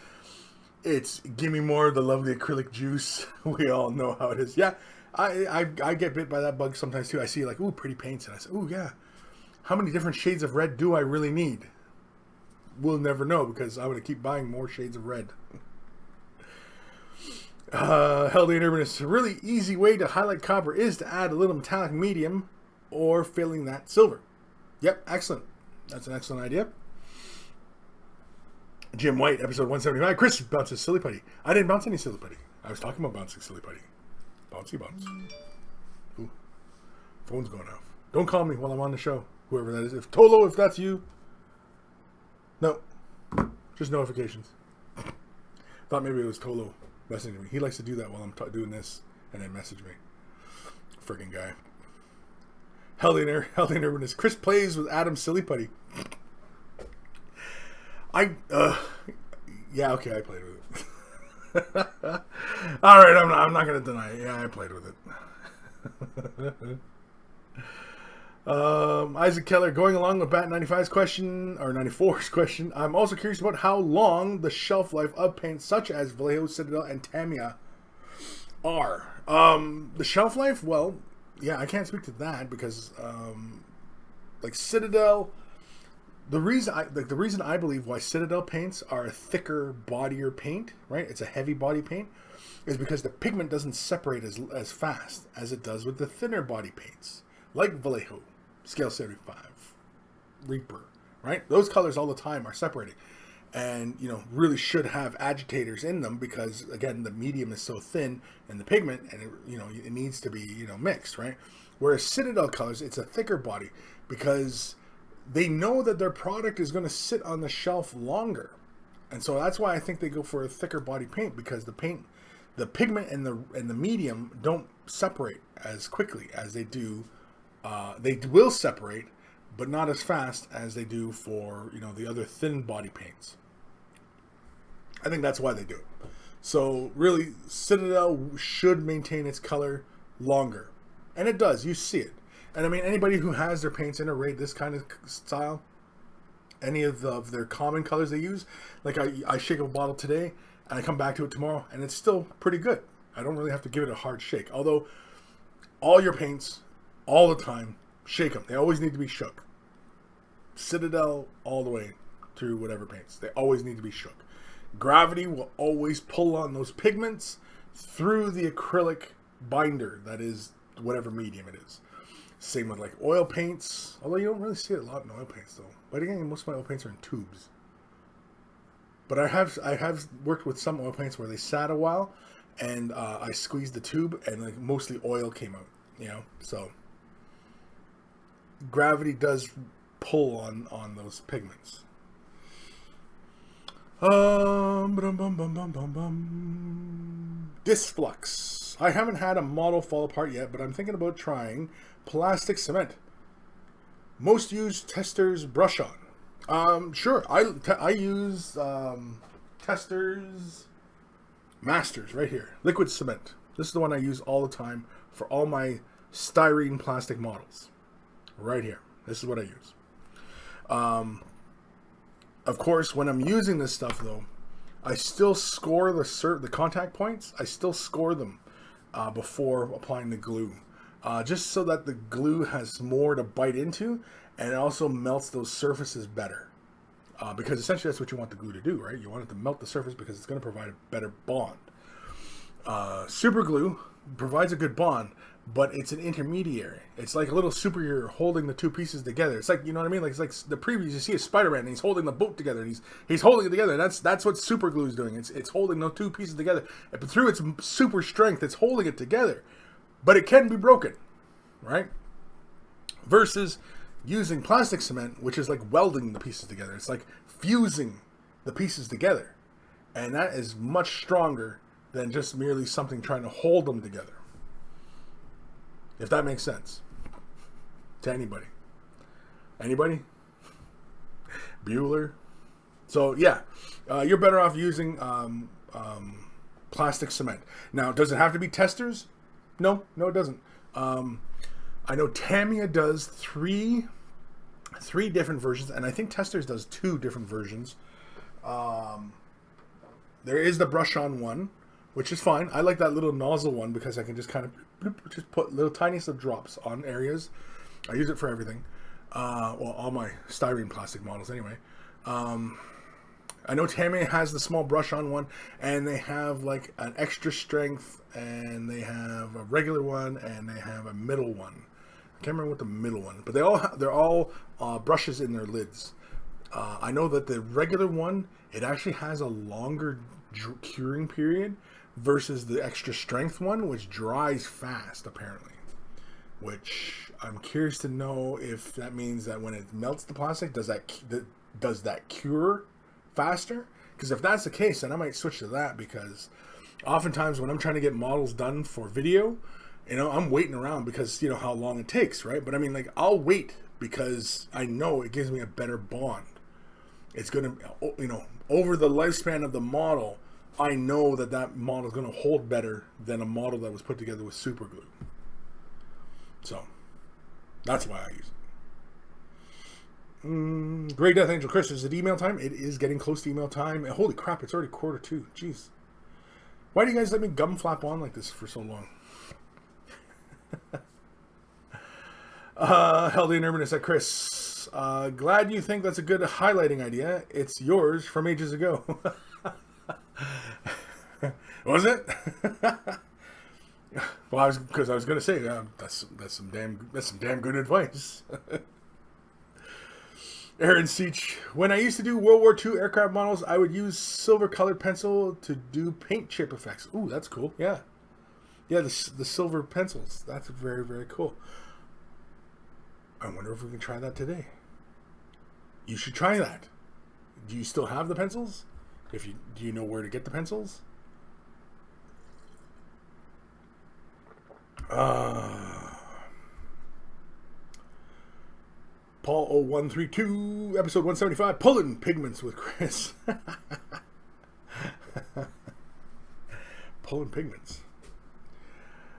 it's give me more of the lovely acrylic juice. We all know how it is. Yeah, I get bit by that bug sometimes too. I see like, ooh, pretty paints, and I say, ooh, yeah. How many different shades of red do I really need? We'll never know because I'm going to keep buying more shades of red. Healthy and Urbanist. A really easy way to highlight copper is to add a little metallic medium or filling that silver. Yep, excellent. That's an excellent idea. Jim White, episode 175. Kris bounces silly putty. I didn't bounce any silly putty. I was talking about bouncing silly putty. Bouncy bounce. Ooh. Phone's going off. Don't call me while I'm on the show. Whoever that is. If Tolo, if that's you. No. Just notifications. Thought maybe it was Tolo messaging me. He likes to do that while I'm doing this and then message me. Friggin' guy. Healthy and Urbanist. Kris plays with Adam Silly Putty. Yeah, okay, I played with it. Alright, I'm not gonna deny it. Yeah, I played with it. Isaac Keller, going along with Bat 95's question, or 94's question, I'm also curious about how long the shelf life of paints such as Vallejo, Citadel, and Tamiya are. The shelf life, well, yeah, I can't speak to that because, like Citadel, the reason I believe why Citadel paints are a thicker, bodier paint, right? It's a heavy body paint, is because the pigment doesn't separate as fast as it does with the thinner body paints, like Vallejo, Scale 75, Reaper, right? Those colors all the time are separating, and really should have agitators in them because again the medium is so thin and the pigment, and it needs to be mixed, right? Whereas Citadel colors, it's a thicker body because they know that their product is going to sit on the shelf longer, and so that's why I think they go for a thicker body paint, because the pigment and the medium don't separate as quickly as they do. They will separate, but not as fast as they do for the other thin body paints. I think that's why they do it. So really, Citadel should maintain its color longer, and it does. You see it. And I mean, anybody who has their paints in a raid this kind of style, any of their common colors they use, like I shake a bottle today and I come back to it tomorrow and it's still pretty good. I don't really have to give it a hard shake. Although all your paints, all the time, shake them. They always need to be shook. Citadel all the way through whatever paints. They always need to be shook. Gravity will always pull on those pigments through the acrylic binder that is whatever medium it is. Same with like oil paints, although you don't really see it a lot in oil paints though. But again, most of my oil paints are in tubes. But I have worked with some oil paints where they sat a while, and I squeezed the tube and like mostly oil came out. So gravity does pull on those pigments. Disflux. I haven't had a model fall apart yet, but I'm thinking about trying plastic cement. Most used testers brush on. Sure. I use testers masters right here. Liquid cement. This is the one I use all the time for all my styrene plastic models. Right here. This is what I use. Of course, when I'm using this stuff though, I still score the contact points. I still score them before applying the glue. Just so that the glue has more to bite into, and it also melts those surfaces better. Because essentially that's what you want the glue to do, right? You want it to melt the surface because it's going to provide a better bond. Super glue provides a good bond, but it's an intermediary. It's like a little superhero holding the two pieces together. It's like, you know what I mean? Like, it's like the previews, you see a Spider-Man and he's holding the boat together, and he's holding it together. That's what super glue is doing. It's holding those two pieces together. But through its super strength, it's holding it together. But it can be broken, right? Versus using plastic cement, which is like welding the pieces together. It's like fusing the pieces together. And that is much stronger than just merely something trying to hold them together. If that makes sense to anybody. Anybody? Bueller? So yeah, you're better off using plastic cement. Now, does it have to be testers? No, it doesn't. I know Tamiya does three different versions, and I think Testers does 2 different versions. There is the brush-on one, which is fine. I like that little nozzle one because I can just kind of just put little tiniest of drops on areas. I use it for everything. Well, all my styrene plastic models anyway. I know Tamiya has the small brush-on one, and they have like an extra strength, and they have a regular one, and they have a middle one. I can't remember what the middle one, but they're all brushes in their lids. I know that the regular one, it actually has a longer curing period versus the extra strength one, which dries fast apparently. Which I'm curious to know if that means that when it melts the plastic, does that cure faster? Because if that's the case, then I might switch to that, because oftentimes when I'm trying to get models done for video, I'm waiting around because how long it takes, right? But I mean, like, I'll wait because I know it gives me a better bond. It's gonna, over the lifespan of the model, I know that model is gonna hold better than a model that was put together with super glue. So that's why I use it. Great Death Angel Kris, is it email time? It is getting close to email time. Holy crap, it's already 1:45. Jeez. Why do you guys let me gum flap on like this for so long? Held in Urbanist at Kris. Glad you think that's a good highlighting idea. It's yours from ages ago. Was it? Well, I was going to say that's some damn good advice. Aaron Seach. When I used to do World War II aircraft models, I would use silver colored pencil to do paint chip effects. Ooh, that's cool. Yeah. Yeah, the silver pencils. That's very, very cool. I wonder if we can try that today. You should try that. Do you still have the pencils? Do you know where to get the pencils? Paul 0132, episode 175, Pulling Pigments with Kris. Pulling pigments.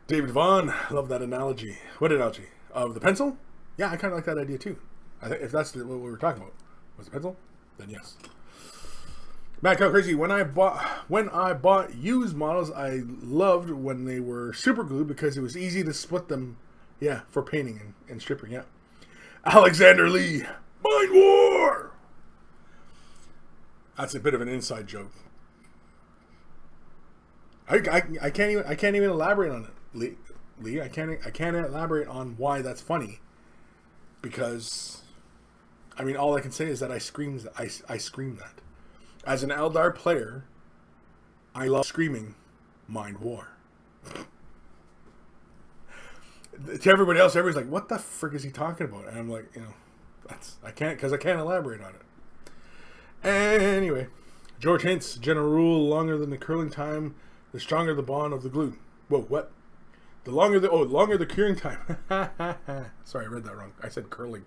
David Vaughn, love that analogy. What analogy? Of the pencil? Yeah, I kind of like that idea too. I think if that's what we were talking about, was the pencil, then yes. Matt Cow Crazy. When I bought used models, I loved when they were super glued because it was easy to split them. Yeah, for painting and stripping. Yeah. Alexander Lee, Mind War. That's a bit of an inside joke. I can't even elaborate on it, Lee. I can't elaborate on why that's funny, because I mean, all I can say is that I screamed that. As an Eldar player, I love screaming Mind War. To everybody else, everybody's like, what the frick is he talking about? And I'm like, I can't elaborate on it. Anyway, George Hintz, general rule, longer than the curling time, the stronger the bond of the glue. Whoa, what? Longer the curing time. Sorry, I read that wrong. I said curling.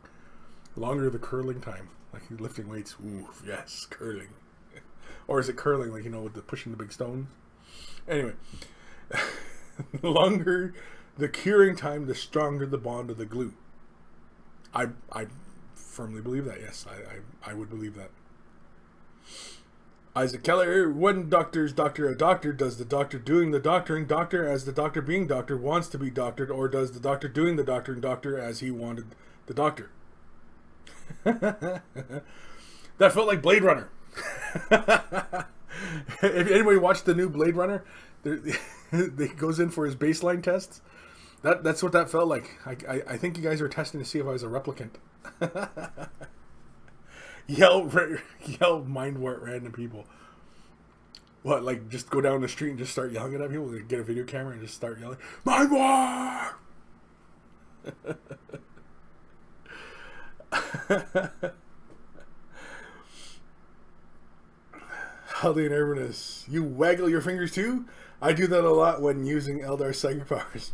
Longer the curling time. Like you're lifting weights. Ooh, yes, curling. Or is it curling, like, with the pushing the big stones? Anyway. The longer the curing time, the stronger the bond of the glue. I firmly believe that, yes. I would believe that. Isaac Keller, when doctors doctor a doctor, does the doctor doing the doctoring doctor as the doctor being doctor wants to be doctored, or does the doctor doing the doctoring doctor as he wanted the doctor? That felt like Blade Runner. If anybody watched the new Blade Runner, he goes in for his baseline tests. That's what that felt like. I think you guys were testing to see if I was a replicant. Yell Mind War at random people. What, like just go down the street and just start yelling at people? Get a video camera and just start yelling, Mind War! Howdy and Urbanus. You waggle your fingers too? I do that a lot when using Eldar Psychic powers.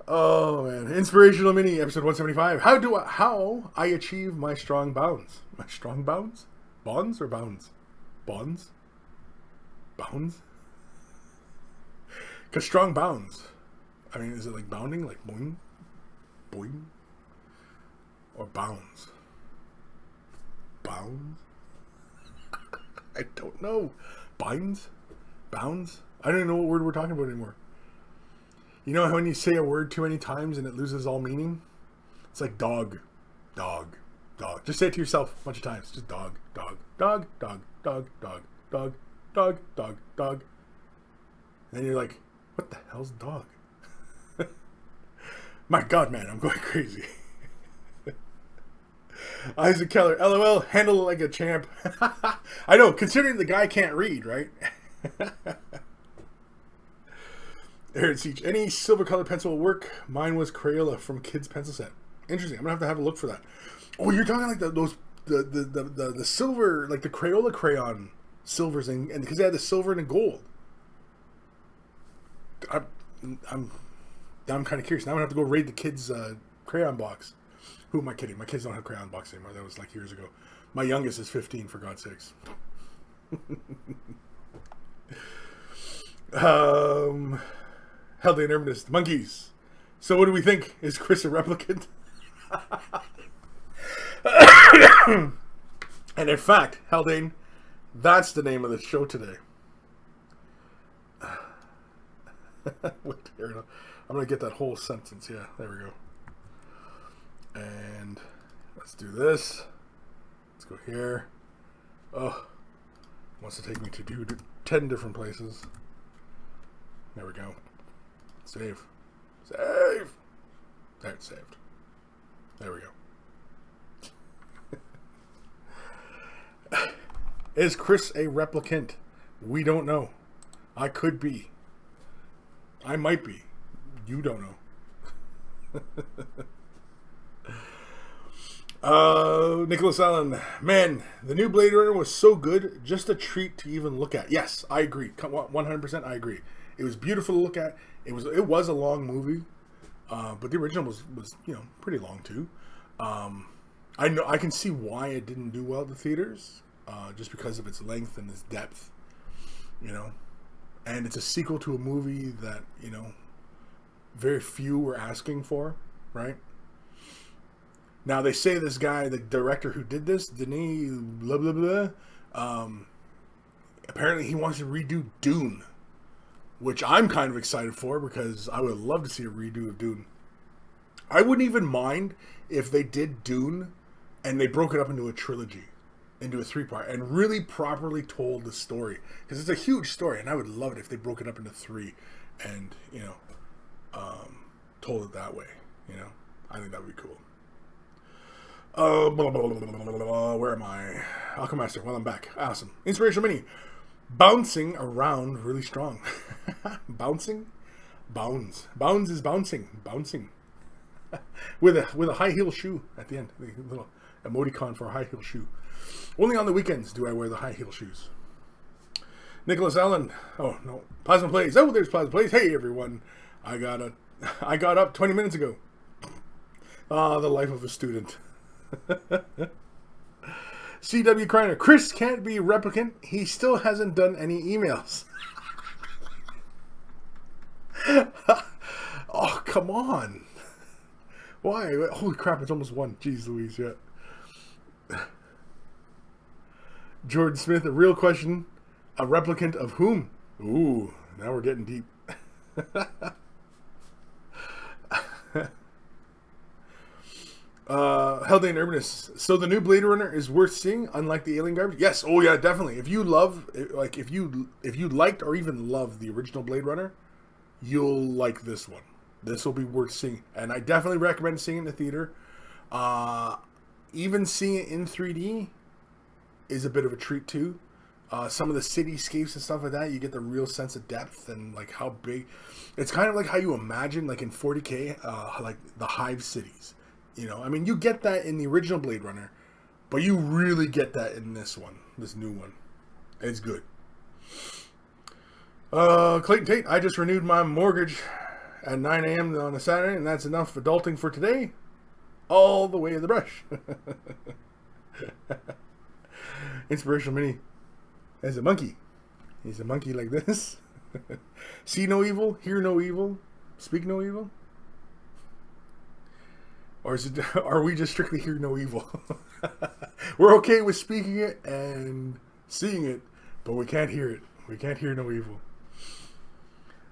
Oh man. Inspirational Mini, episode 175. How I achieve my strong bounds. My strong bounds? Bonds or bounds? Bonds? Bounds? Because strong bounds. I mean, is it like bounding? Like boing? Boing? Or bounds? Bounds? I don't know. Binds? Bounds? I don't even know what word we're talking about anymore. You know how when you say a word too many times and it loses all meaning? It's like dog. Dog. Dog. Just say it to yourself a bunch of times. Just dog. Dog. Dog. Dog. Dog. Dog. Dog. Dog. Dog. Dog. And then you're like, what the hell's dog? My God, man, I'm going crazy. Isaac Keller, LOL, handle it like a champ. I know, considering the guy can't read, right? Aaron Siege, any silver colored pencil will work. Mine was Crayola from Kids Pencil Set. Interesting. I'm gonna have a look for that. Oh, you're talking like the silver, like the Crayola crayon silvers, and because they had the silver and the gold. I'm kind of curious. Now I'm gonna have to go raid the kids' crayon box. Who am I kidding? My kids don't have crayon box anymore. That was like years ago. My youngest is 15, for God's sakes. Held in Urbanist Monkeys. So what do we think? Is Kris a replicant? And in fact, Haldane, that's the name of the show today. Wait, here, I'm going to get that whole sentence. Yeah, there we go. And let's do this. Let's go here. Oh, wants to take me to 10 different places. There we go. Save. Save! There, it's saved. There we go. Is Kris a replicant? We don't know. I could be. I might be. You don't know. Nicholas Allen. Man, the new Blade Runner was so good. Just a treat to even look at. Yes, I agree. 100% I agree. It was beautiful to look at. It was a long movie. But the original was pretty long too. I can see why it didn't do well at the theaters. Just because of its length and its depth. And it's a sequel to a movie that, very few were asking for, right? Now, they say this guy, the director who did this, Denis, blah, blah, blah, apparently he wants to redo Dune, which I'm kind of excited for because I would love to see a redo of Dune. I wouldn't even mind if they did Dune and they broke it up into a trilogy, into a 3-part, and really properly told the story. Because it's a huge story, and I would love it if they broke it up into 3 and, told it that way. I think that would be cool. Where am I? Alchemaster, well, I'm back. Awesome. Inspirational Mini. Bouncing around really strong. Bouncing? Bounds. Bounds is bouncing. Bouncing. with a high heel shoe at the end. The little emoticon for a high heel shoe. Only on the weekends do I wear the high heel shoes. Nicholas Allen. Oh, no. Plasma Plays. Oh, there's Plasma Plays. Hey, everyone. I got up 20 minutes ago. The life of a student. C.W. Kreiner. Kris can't be a replicant. He still hasn't done any emails. Oh, come on. Why? Holy crap, it's almost 1. Jeez Louise, yeah. Jordan Smith, a real question. A replicant of whom? Ooh, now we're getting deep. Haldane Urbanist. So the new Blade Runner is worth seeing, unlike the Alien garbage? Yes. Oh yeah, definitely. If you liked or even loved the original Blade Runner, you'll like this one. This will be worth seeing, and I definitely recommend seeing it in the theater. Even seeing it in 3D is a bit of a treat too. Some of the cityscapes and stuff like that, you get the real sense of depth and like how big. It's kind of like how you imagine, like in 40K, like the Hive cities. I mean, you get that in the original Blade Runner, but you really get that in this one, this new one. It's good. Clayton Tate, I just renewed my mortgage at 9 a.m. on a Saturday, and that's enough adulting for today. All the way to the brush. Inspirational Mini. as a monkey. He's a monkey like this. See no evil, hear no evil, speak no evil. Or is it, are we just strictly hear no evil? We're okay with speaking it and seeing it, but we can't hear it. We can't hear no evil.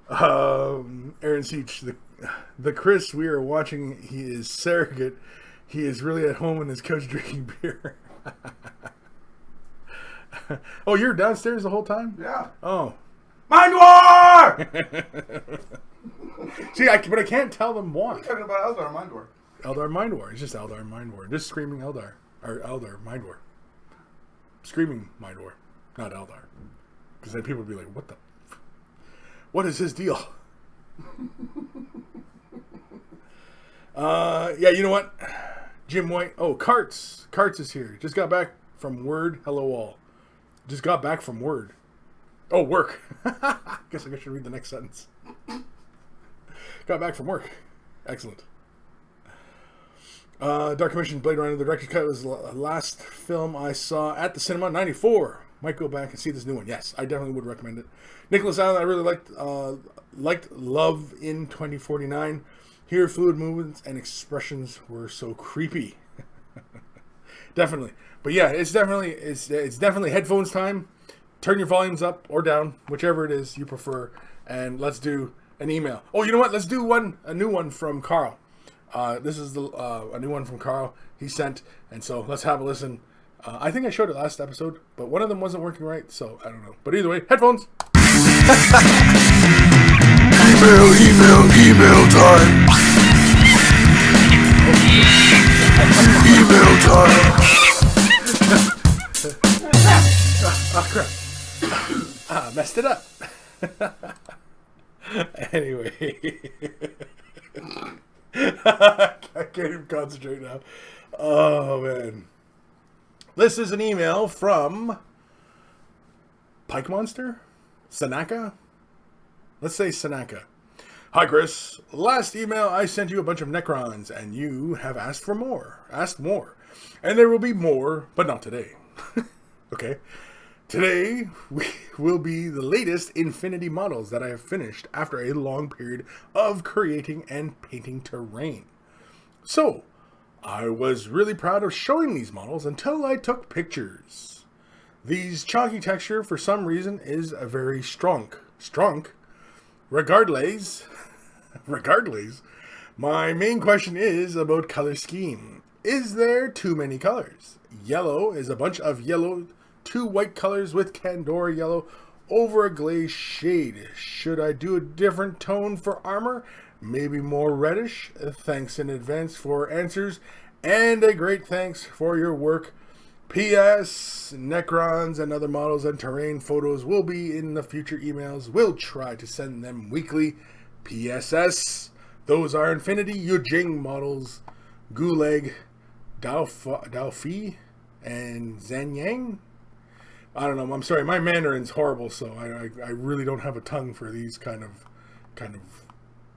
Aaron Seach, the Kris we are watching, he is surrogate. He is really at home on his couch drinking beer. Oh, you're downstairs the whole time? Yeah. Oh. Mind War! See, but I can't tell them why. We're talking about Eldar Mind War. Eldar Mind War. It's just Eldar Mind War. Just screaming Eldar. Or Eldar Mind War. Screaming Mind War. Not Eldar. Because then people would be like, what the... What is his deal? Yeah, you know what? Jim White. Oh, Karts. Karts is here. Just got back from Word. Hello, all. Just got back from Word. Oh, work. Guess I should read the next sentence. Got back from work. Excellent. Dark Commission Blade Runner, the director's cut was the last film I saw at the cinema, 94. Might go back and see this new one. Yes, I definitely would recommend it. Nicholas Allen, I really liked Love in 2049. Here, fluid movements and expressions were so creepy. Definitely. But yeah, it's definitely headphones time. Turn your volumes up or down, whichever it is you prefer. And let's do an email. Oh, you know what? Let's do a new one from Carl. This is a new one from Carl he sent, and so let's have a listen. I think I showed it last episode, but one of them wasn't working right, so I don't know. But either way, headphones. Email time. Email time. Oh, crap. Messed it up. Anyway. I can't even concentrate now. Oh, man. This is an email from Pike Monster? Sanaka? Let's say Sanaka. Hi, Kris. Last email I sent you a bunch of Necrons, and you have asked for more. Asked more. And there will be more, but not today. Okay. Today will be the latest Infinity models that I have finished after a long period of creating and painting terrain. So, I was really proud of showing these models until I took pictures. These chalky texture, for some reason, is a very strong. Regardless, my main question is about color scheme. Is there too many colors? Yellow is a bunch of yellow, 2 white colors with Candora yellow over a glaze shade. Should I do a different tone for armor? Maybe more reddish? Thanks in advance for answers, and a great thanks for your work. P.S. Necrons and other models and terrain photos will be in the future emails. We'll try to send them weekly. P.S.S. Those are Infinity Yujing models, Gulag, Daofi, and Zanyang. I don't know. I'm sorry. My Mandarin's horrible, so I really don't have a tongue for these kind of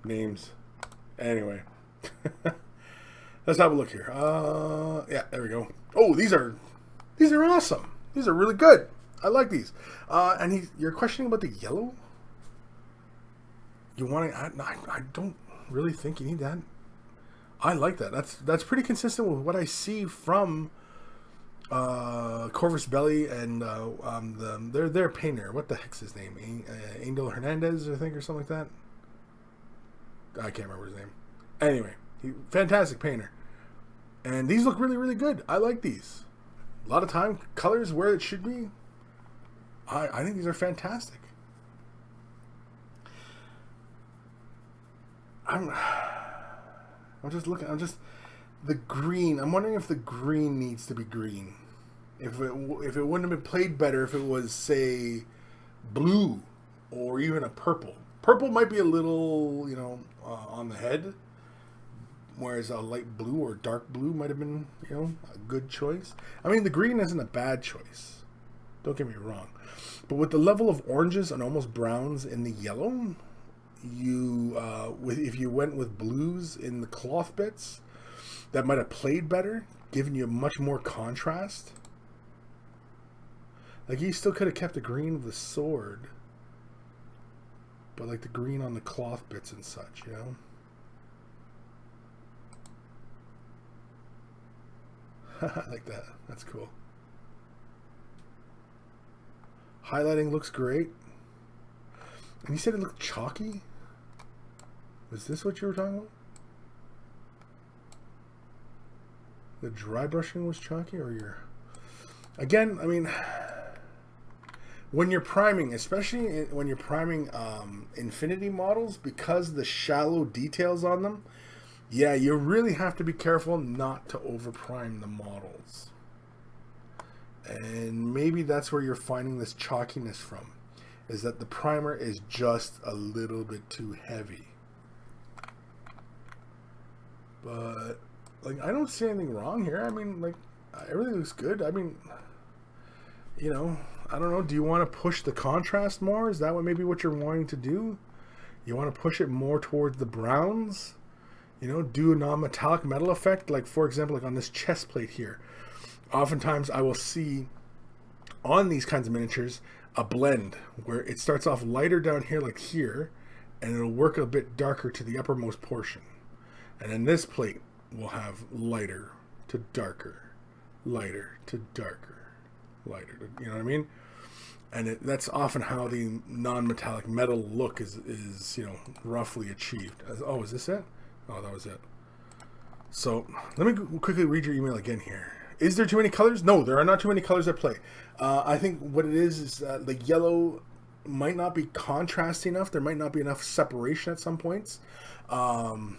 names. Anyway, let's have a look here. Yeah, there we go. Oh, these are awesome. These are really good. I like these. And you're questioning about the yellow? You want to? I don't really think you need that. I like that. That's pretty consistent with what I see from Corvus Belli and their painter. What the heck's his name? Angel Hernandez, I think, or something like that. I can't remember his name. Anyway, fantastic painter. And these look really, really good. I like these. A lot of time, colors where it should be. I think these are fantastic. I'm just looking. The green. I'm wondering if the green needs to be green. If it wouldn't have been played better if it was, say, blue or even a purple. Purple might be a little, on the head, whereas a light blue or dark blue might have been, a good choice. I mean, the green isn't a bad choice. Don't get me wrong. But with the level of oranges and almost browns in the yellow, if you went with blues in the cloth bits, that might have played better, giving you much more contrast. Like, he still could have kept the green of the sword, but like the green on the cloth bits and such, you know? I like that. That's cool. Highlighting looks great. And you said it looked chalky? Was this what you were talking about? The dry brushing was chalky, or your... Again, I mean, when you're priming, especially when you're priming Infinity models, because the shallow details on them, yeah, you really have to be careful not to over prime the models. And maybe that's where you're finding this chalkiness from, is that the primer is just a little bit too heavy. But like, I don't see anything wrong here. I mean, like, everything looks good. I mean, you know, I don't know. Do you want to push the contrast more? Is that what you're wanting to do? You want to push it more towards the browns? You know, do a non-metallic metal effect. Like, for example, like on this chest plate here. Oftentimes I will see on these kinds of miniatures a blend where it starts off lighter down here, like here, and it'll work a bit darker to the uppermost portion. And then this plate will have lighter to darker, lighter to darker, lighter to, you know what I mean? And that's often how the non-metallic metal look is you know, roughly achieved. Oh, is this it? Oh, that was it. So let me quickly read your email again here. Is there too many colors? No, there are not too many colors at play. I think what it is the yellow might not be contrasty enough. There might not be enough separation at some points. The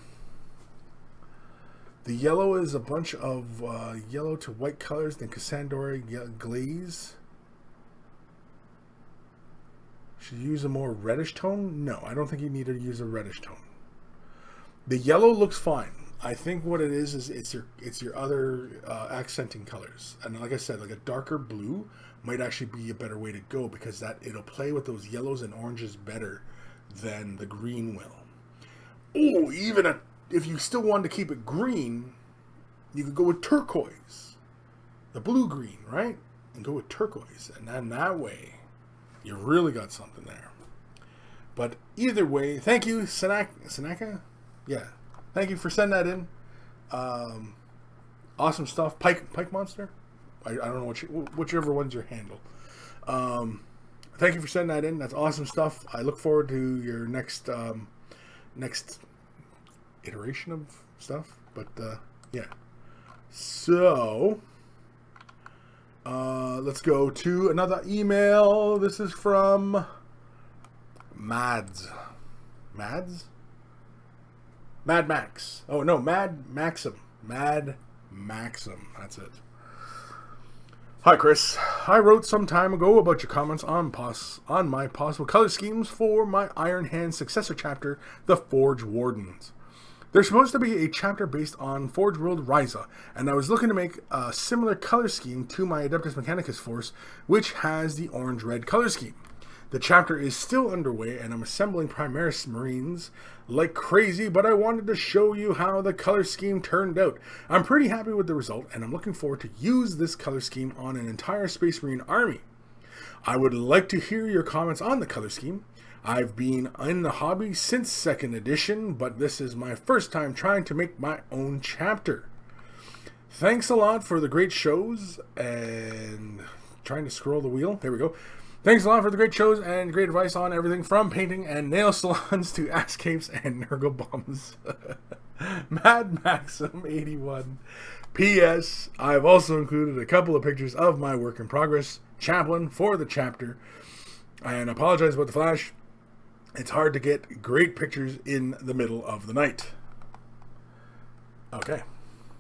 yellow is a bunch of yellow to white colors, then Cassandra glaze. Should you use a more reddish tone? No, I don't think you need to use a reddish tone. The yellow looks fine. I think what it is it's your other accenting colors. And like I said, like a darker blue might actually be a better way to go, because that it'll play with those yellows and oranges better than the green will. Oh, even if you still wanted to keep it green, you could go with turquoise. The blue-green, right? And go with turquoise. And then that way, you really got something there. But either way, thank you, Sanaka? Yeah. Thank you for sending that in. Awesome stuff. Pike Monster? I don't know whichever one's your handle. Thank you for sending that in. That's awesome stuff. I look forward to your next iteration of stuff. But yeah. So let's go to another email. This is from Mad Max. Oh no, Mad Maxim. That's it. Hi Chris. I wrote some time ago about your comments on my possible color schemes for my Iron Hand successor chapter, The Forge Wardens. There's supposed to be a chapter based on Forge World Ryza, and I was looking to make a similar color scheme to my Adeptus Mechanicus force, which has the orange-red color scheme. The chapter is still underway, and I'm assembling Primaris Marines like crazy, but I wanted to show you how the color scheme turned out. I'm pretty happy with the result, and I'm looking forward to use this color scheme on an entire Space Marine army. I would like to hear your comments on the color scheme. I've been in the hobby since 2nd edition, but this is my first time trying to make my own chapter. Thanks a lot for the great shows, and trying to scroll the wheel. There we go. Thanks a lot for the great shows and great advice on everything from painting and nail salons to ass capes and Nurgle bombs. Mad Maxim 81. P.S. I've also included a couple of pictures of my work in progress chaplain for the chapter. And I apologize about the flash. It's hard to get great pictures in the middle of the night. Okay,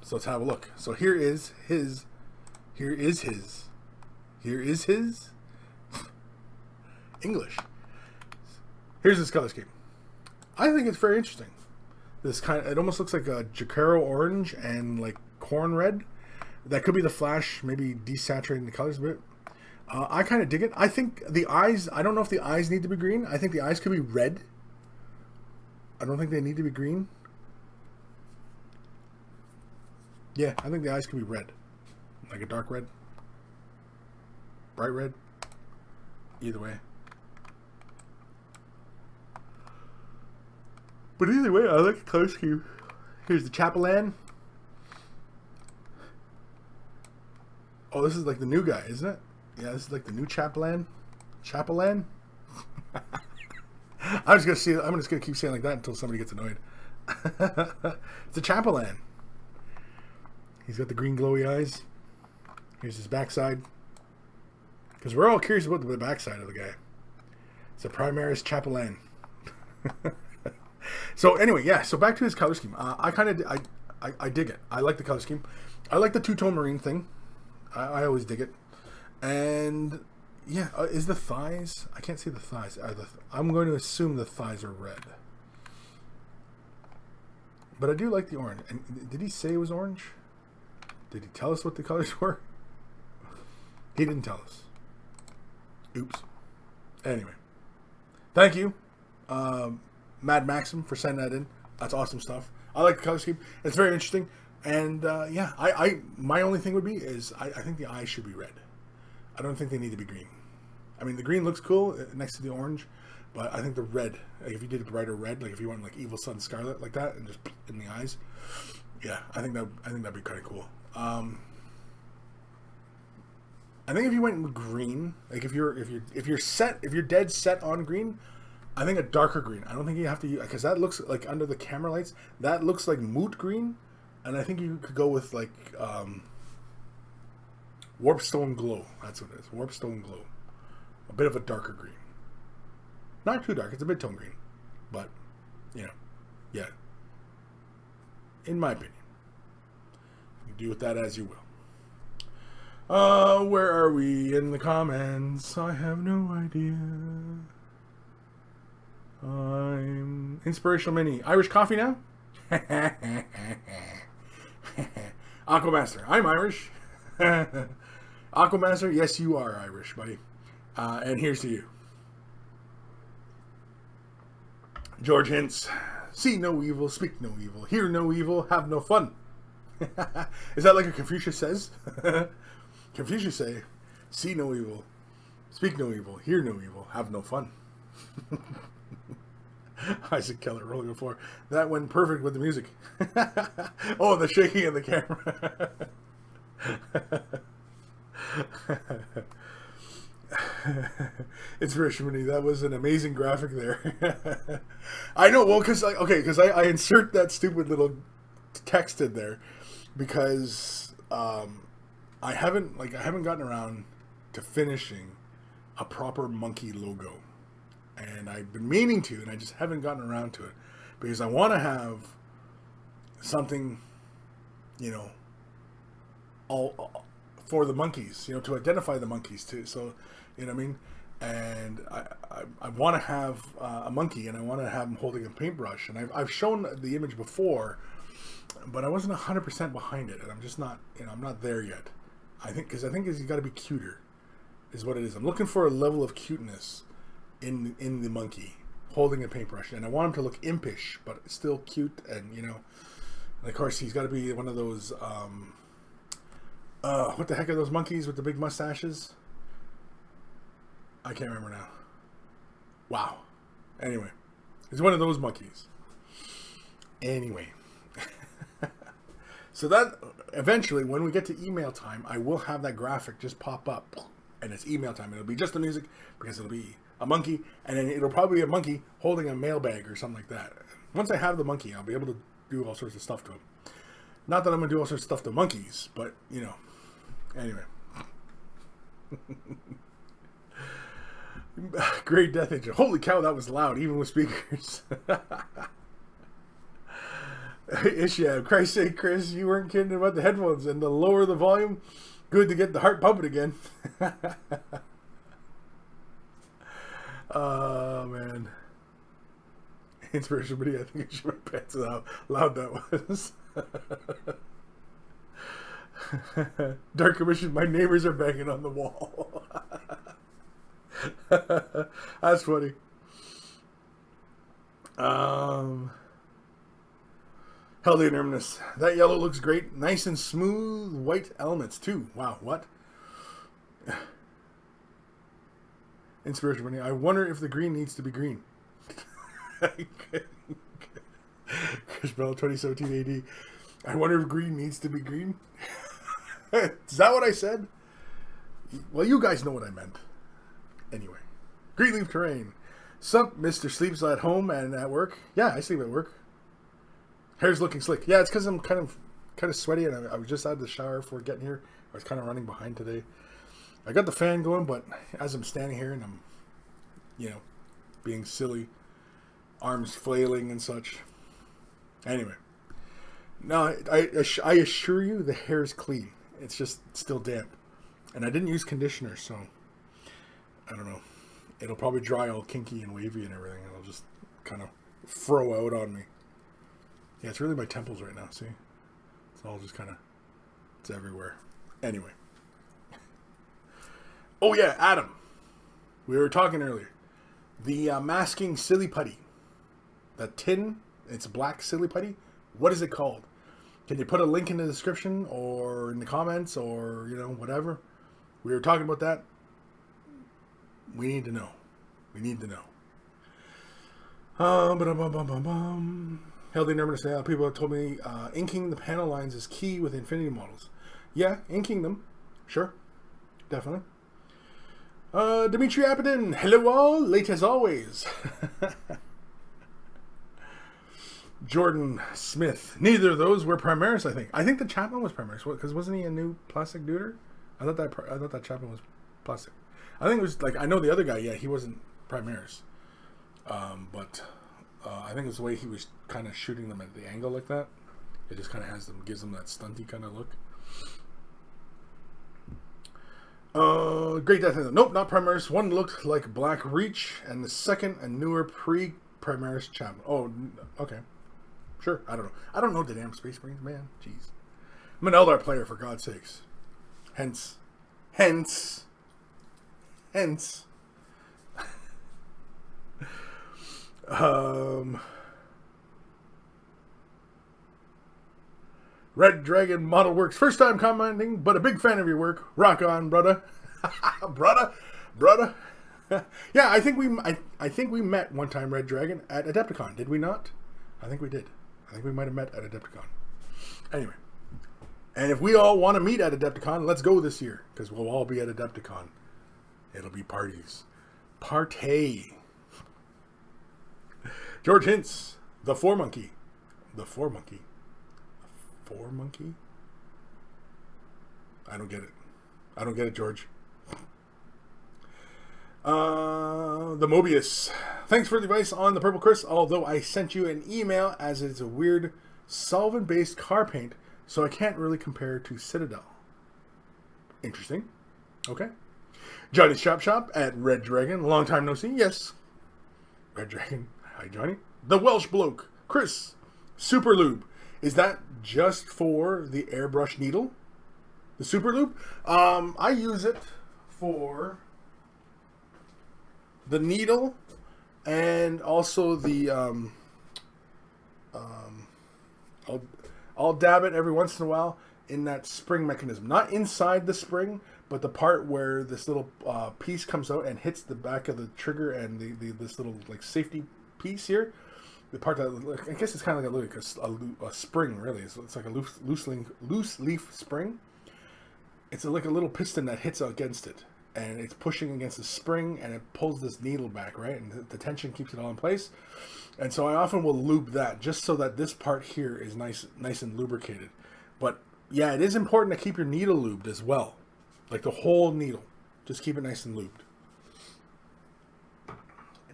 so let's have a look. So here is his. English. Here's his color scheme. I think it's very interesting. It almost looks like a Jacaro orange and like corn red. That could be the flash, maybe desaturating the colors a bit. I kind of dig it. I think the eyes, I don't know if the eyes need to be green. I think the eyes could be red. I don't think they need to be green. Yeah, I think the eyes could be red. Like a dark red. Bright red. Either way. But either way, I like the color scheme. Here's the Chapelan. Oh, this is like the new guy, isn't it? Yeah, this is like the new Chapelan. Chapelan? I'm just gonna keep saying like that until somebody gets annoyed. It's a Chapelan. He's got the green glowy eyes. Here's his backside. Because we're all curious about the backside of the guy. It's a Primaris Chapelan. So anyway, yeah. So back to his color scheme. I dig it. I like the color scheme. I like the two-tone marine thing. I always dig it. And yeah, is the thighs? I can't see the thighs. I'm going to assume the thighs are red. But I do like the orange. And did he say it was orange? Did he tell us what the colors were? He didn't tell us. Oops. Anyway, thank you, Mad Maxim, for sending that in. That's awesome stuff. I like the color scheme. It's very interesting. And yeah, my only thing would be is I think the eyes should be red. I don't think they need to be green. I mean, the green looks cool next to the orange, but I think the red, like if you did a brighter red, like if you went like Evil Sun Scarlet like that and just in the eyes, yeah, I think that'd be kind of cool. I think if you went with green, like if you're dead set on green, I think a darker green. I don't think you have to use, because that looks like under the camera lights, that looks like moot green, and I think you could go with like Warpstone Glow. That's what it is. Warpstone Glow. A bit of a darker green. Not too dark. It's a mid-tone green, but you know, yeah. In my opinion, you do with that as you will. Where are we in the comments? I have no idea. I'm Inspirational Mini. Irish coffee now? Aquamaster. I'm Irish. Aquamaster, yes, you are Irish, buddy. And here's to you. George Hintz. See no evil, speak no evil, hear no evil, have no fun. Is that like a Confucius says? Confucius say, see no evil, speak no evil, hear no evil, have no fun. Isaac Keller rolling before. That went perfect with the music. Oh, the shaking of the camera. It's Richmond. That was an amazing graphic there. I know, well, because I insert that stupid little text in there because I haven't gotten around to finishing a proper monkey logo, and I've been meaning to, and I just haven't gotten around to it because I want to have something, you know, all for the monkeys, you know, to identify the monkeys too. So, you know what I mean? And I want to have a monkey, and I want to have him holding a paintbrush. And I've shown the image before, but I wasn't 100% behind it, and I'm just not, you know, I'm not there yet. I think he's got to be cuter, is what it is. I'm looking for a level of cuteness in the monkey holding a paintbrush, and I want him to look impish, but still cute, and you know, and of course he's got to be one of those. What the heck are those monkeys with the big mustaches? I can't remember now. Wow. Anyway, he's one of those monkeys. Anyway. So that eventually, when we get to email time, I will have that graphic just pop up, and it's email time. It'll be just the music because it'll be a monkey, and then it'll probably be a monkey holding a mailbag or something like that. Once I have the monkey, I'll be able to do all sorts of stuff to him. Not that I'm gonna do all sorts of stuff to monkeys, but you know. Anyway. Great Death Angel. Holy cow, that was loud, even with speakers. Ishia, Christ's sake, Kris, you weren't kidding about the headphones and the lower the volume. Good to get the heart pumping again. Oh, man. Inspiration video. I think I should have pants with how loud that was. Dark Commission, my neighbors are banging on the wall. That's funny. Healthy Nerminus. That yellow looks great. Nice and smooth white elements too. Wow, what? Inspiration Bunny. I wonder if the green needs to be green. Chris Bell, 2017 AD. I wonder if green needs to be green. Is that what I said? Well, you guys know what I meant. Anyway. Greenleaf Terrain. Sup, Mr. Sleeps at home and at work? Yeah, I sleep at work. Hair's looking slick. Yeah, it's because I'm kind of sweaty and I was just out of the shower before getting here. I was kind of running behind today. I got the fan going, but as I'm standing here and I'm, being silly, arms flailing and such. Anyway. No, I assure you the hair is clean. It's just still damp. And I didn't use conditioner, so I don't know. It'll probably dry all kinky and wavy and everything. It'll just kind of fro out on me. Yeah, it's really my temples right now, see? It's all just kind of, it's everywhere. Anyway. Oh yeah, Adam. We were talking earlier. The masking silly putty. The tin, it's black silly putty. What is it called? Can you put a link in the description or in the comments or, whatever? We were talking about that. We need to know. We need to know. Healthy nervous now. People have told me inking the panel lines is key with Infinity models. Yeah, inking them. Sure. Definitely. Dimitri Apadin. Hello all. Late as always. Jordan Smith. Neither of those were Primaris, I think. I think the Chapman was Primaris. Because wasn't he a new plastic duder? I thought that Chapman was plastic. I think it was I know the other guy, yeah, he wasn't Primaris. But I think it's the way he was kind of shooting them at the angle like that. It just kind of gives them that stunty kind of look. Great Death. Nope, not Primaris. One looked like Black Reach, and the second a newer pre-Primaris Chapman. Oh, okay. Sure, I don't know. I don't know the damn Space Marines, man. Jeez. I'm an Eldar player, for God's sakes. Hence. Red Dragon Model Works. First time commenting, but a big fan of your work. Rock on, brother. brother. Yeah, I think we met one time, Red Dragon, at Adepticon. Did we not? I think we did. I think we might have met at Adepticon. Anyway. And if we all want to meet at Adepticon, let's go this year. Because we'll all be at Adepticon. It'll be parties. Partay. George Hintz. The Four Monkey. The Four Monkey. Four Monkey? I don't get it. I don't get it, George. The Mobius. Thanks for the advice on the Purple Kris, although I sent you an email as it's a weird solvent-based car paint, so I can't really compare to Citadel. Interesting. Okay. Johnny's Shop at Red Dragon. Long time no see. Yes. Red Dragon. Hi, Johnny. The Welsh Bloke. Kris. Super Lube. Is that just for the airbrush needle? The Super Lube? I use it for the needle and also the I'll dab it every once in a while in that spring mechanism. Not inside the spring, but the part where this little piece comes out and hits the back of the trigger and this little safety piece here. The part that I guess it's kind of like a spring, really. It's like a loose leaf spring. It's like a little piston that hits against it, and it's pushing against the spring, and it pulls this needle back, right? And the tension keeps it all in place. And so I often will lube that just so that this part here is nice and lubricated. But yeah, it is important to keep your needle lubed as well, like the whole needle. Just keep it nice and lubed.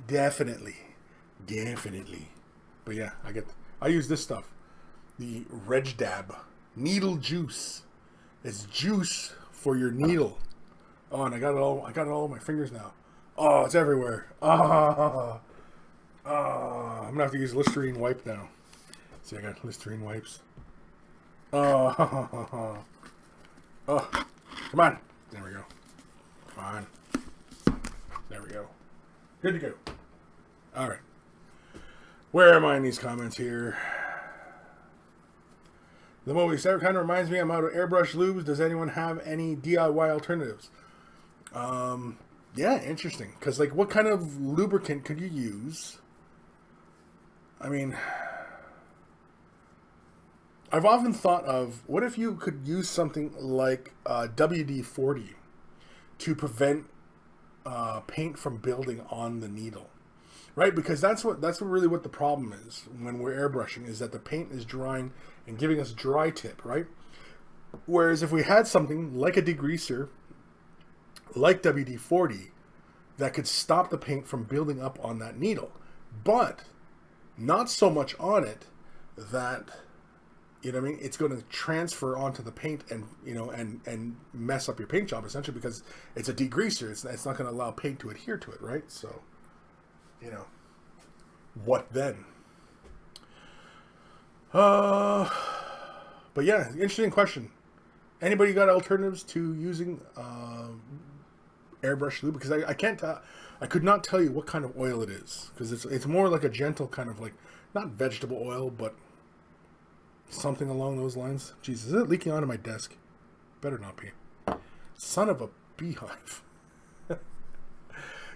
Definitely. But yeah, I use this stuff. The Reg Dab. Needle juice. It's juice for your needle. Oh, and I got it all on my fingers now. Oh, it's everywhere. I'm gonna have to use Listerine wipe now. See, I got Listerine wipes. Oh, come on. There we go. Come on. There we go. Good to go. All right. Where am I in these comments here? The movie kind of reminds me I'm out of airbrush lubes. Does anyone have any DIY alternatives? Yeah, interesting. Because, like, what kind of lubricant could you use? I mean, I've often thought of, what if you could use something like WD-40 to prevent paint from building on the needle, right? Because that's really what the problem is when we're airbrushing, is that the paint is drying and giving us dry tip, right? Whereas if we had something like a degreaser, like WD-40, that could stop the paint from building up on that needle, but not so much on it that, you know what I mean, it's going to transfer onto the paint and, you know, and mess up your paint job, essentially, because it's a degreaser. It's not going to allow paint to adhere to it, right? So, you know, what then? But yeah, interesting question. Anybody got alternatives to using airbrush lube? Because I can't, I could not tell you what kind of oil it is, because it's more like a gentle kind of, like, not vegetable oil, but something along those lines. Jesus, is it leaking onto my desk? Better not be. Son of a beehive.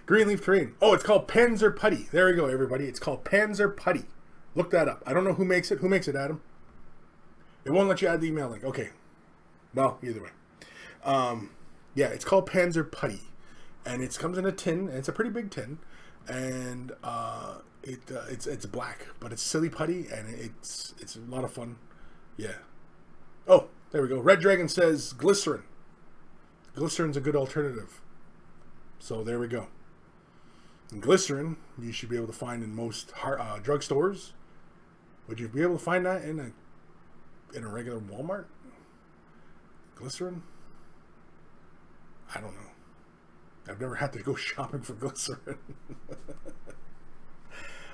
Greenleaf terrain. Oh, it's called Panzer Putty. There we go, everybody. It's called Panzer Putty. Look that up. I don't know who makes it. Who makes it, Adam? It won't let you add the email link. Okay. Well, either way. Yeah, it's called Panzer Putty. And it comes in a tin, and it's a pretty big tin. And it's black, but it's silly putty, and it's a lot of fun. Yeah. Oh, there we go. Red Dragon says glycerin. Glycerin's a good alternative. So there we go. And glycerin you should be able to find in most drugstores. Would you be able to find that in a regular Walmart? Glycerin? I don't know. I've never had to go shopping for glycerin.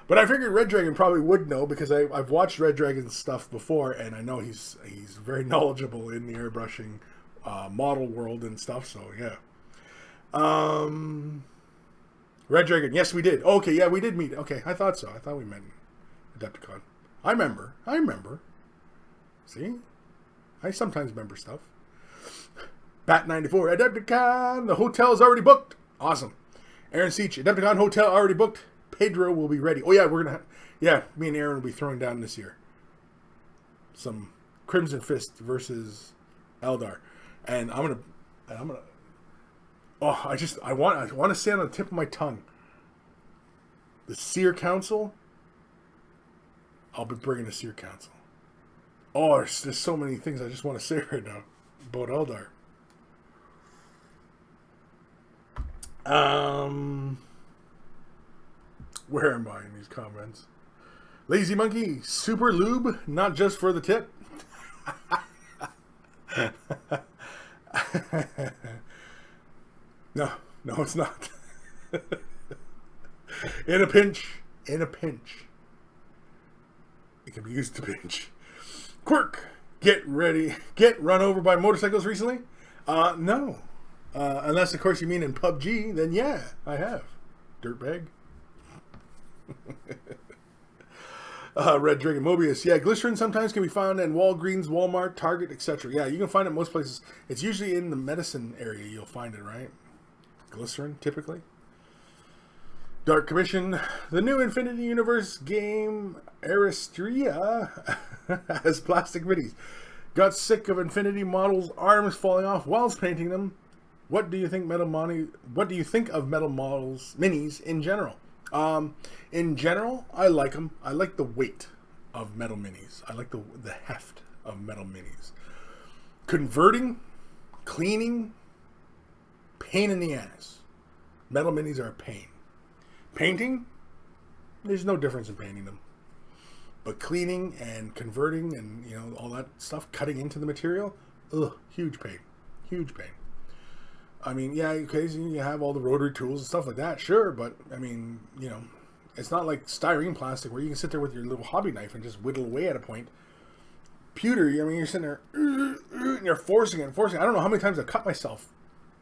But I figured Red Dragon probably would know, because I've watched Red Dragon's stuff before, and I know he's very knowledgeable in the airbrushing model world and stuff. So yeah. Red Dragon, yes, we did. Okay, yeah, we did meet. Okay, I thought so. I thought we met Adepticon. I remember. See, I sometimes remember stuff. Bat94, Adepticon, the hotel's already booked. Awesome. Aaron Seach, Adepticon hotel already booked. Pedro will be ready. Oh yeah, me and Aaron will be throwing down this year some Crimson Fist versus Eldar, and I'm gonna. Oh, I want to say on the tip of my tongue, the Seer Council. I'll be bringing the Seer Council. Oh, there's so many things I just want to say right now about Eldar. Where am I in these comments? Lazy Monkey, super lube, not just for the tip. No, it's not. In a pinch. It can be used to pinch. Quirk, get run over by motorcycles recently? No. Unless, of course, you mean in PUBG, then yeah, I have. Dirtbag. Red Dragon Mobius. Yeah, glycerin sometimes can be found in Walgreens, Walmart, Target, etc. Yeah, you can find it most places. It's usually in the medicine area you'll find it, right? Glycerin, typically. Dark Commission. The new Infinity Universe game, Aristria, has plastic minis. Got sick of Infinity models' arms falling off whilst painting them. What do you think of metal models minis in general? In general, I like them. I like the weight of metal minis. I like the heft of metal minis. Converting, cleaning, pain in the ass. Metal minis are a pain. Painting, there's no difference in painting them. But cleaning and converting and, you know, all that stuff, cutting into the material, ugh, huge pain. Huge pain. I mean, yeah, occasionally you have all the rotary tools and stuff like that, sure, but, I mean, you know, it's not like styrene plastic where you can sit there with your little hobby knife and just whittle away at a point. Pewter, I mean, you're sitting there, and you're forcing it. I don't know how many times I've cut myself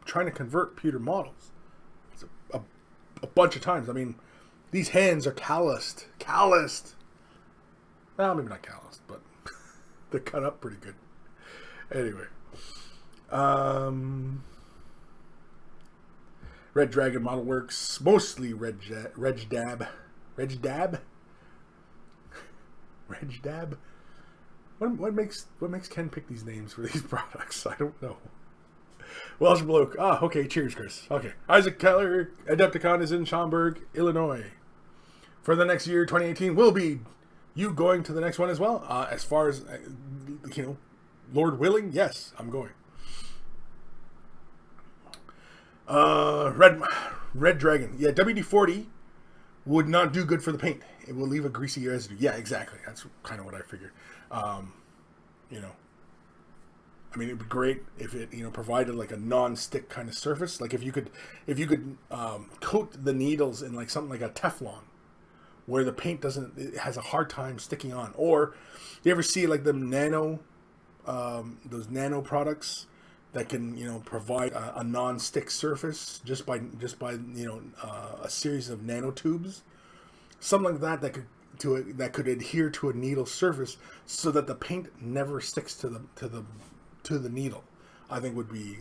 trying to convert pewter models. It's a bunch of times. I mean, these hands are calloused. Well, maybe not calloused, but they're cut up pretty good. Anyway. Red Dragon Model Works, mostly Reg Dab. What makes Ken pick these names for these products? I don't know. Welsh bloke. Okay. Cheers, Chris. Okay. Isaac Keller, Adepticon is in Schaumburg, Illinois. For the next year, 2018, will be you going to the next one as well? As far as Lord willing, yes, I'm going. Red Dragon. Yeah, WD-40 would not do good for the paint. It will leave a greasy residue. Yeah, exactly. That's kind of what I figured. I mean, it'd be great if it, provided like a non-stick kind of surface. Like if you could coat the needles in like something like a Teflon, where the paint it has a hard time sticking on. Or you ever see like the those nano products that can provide a non-stick surface just by a series of nanotubes, something like that could adhere to a needle surface so that the paint never sticks to the needle. I think would be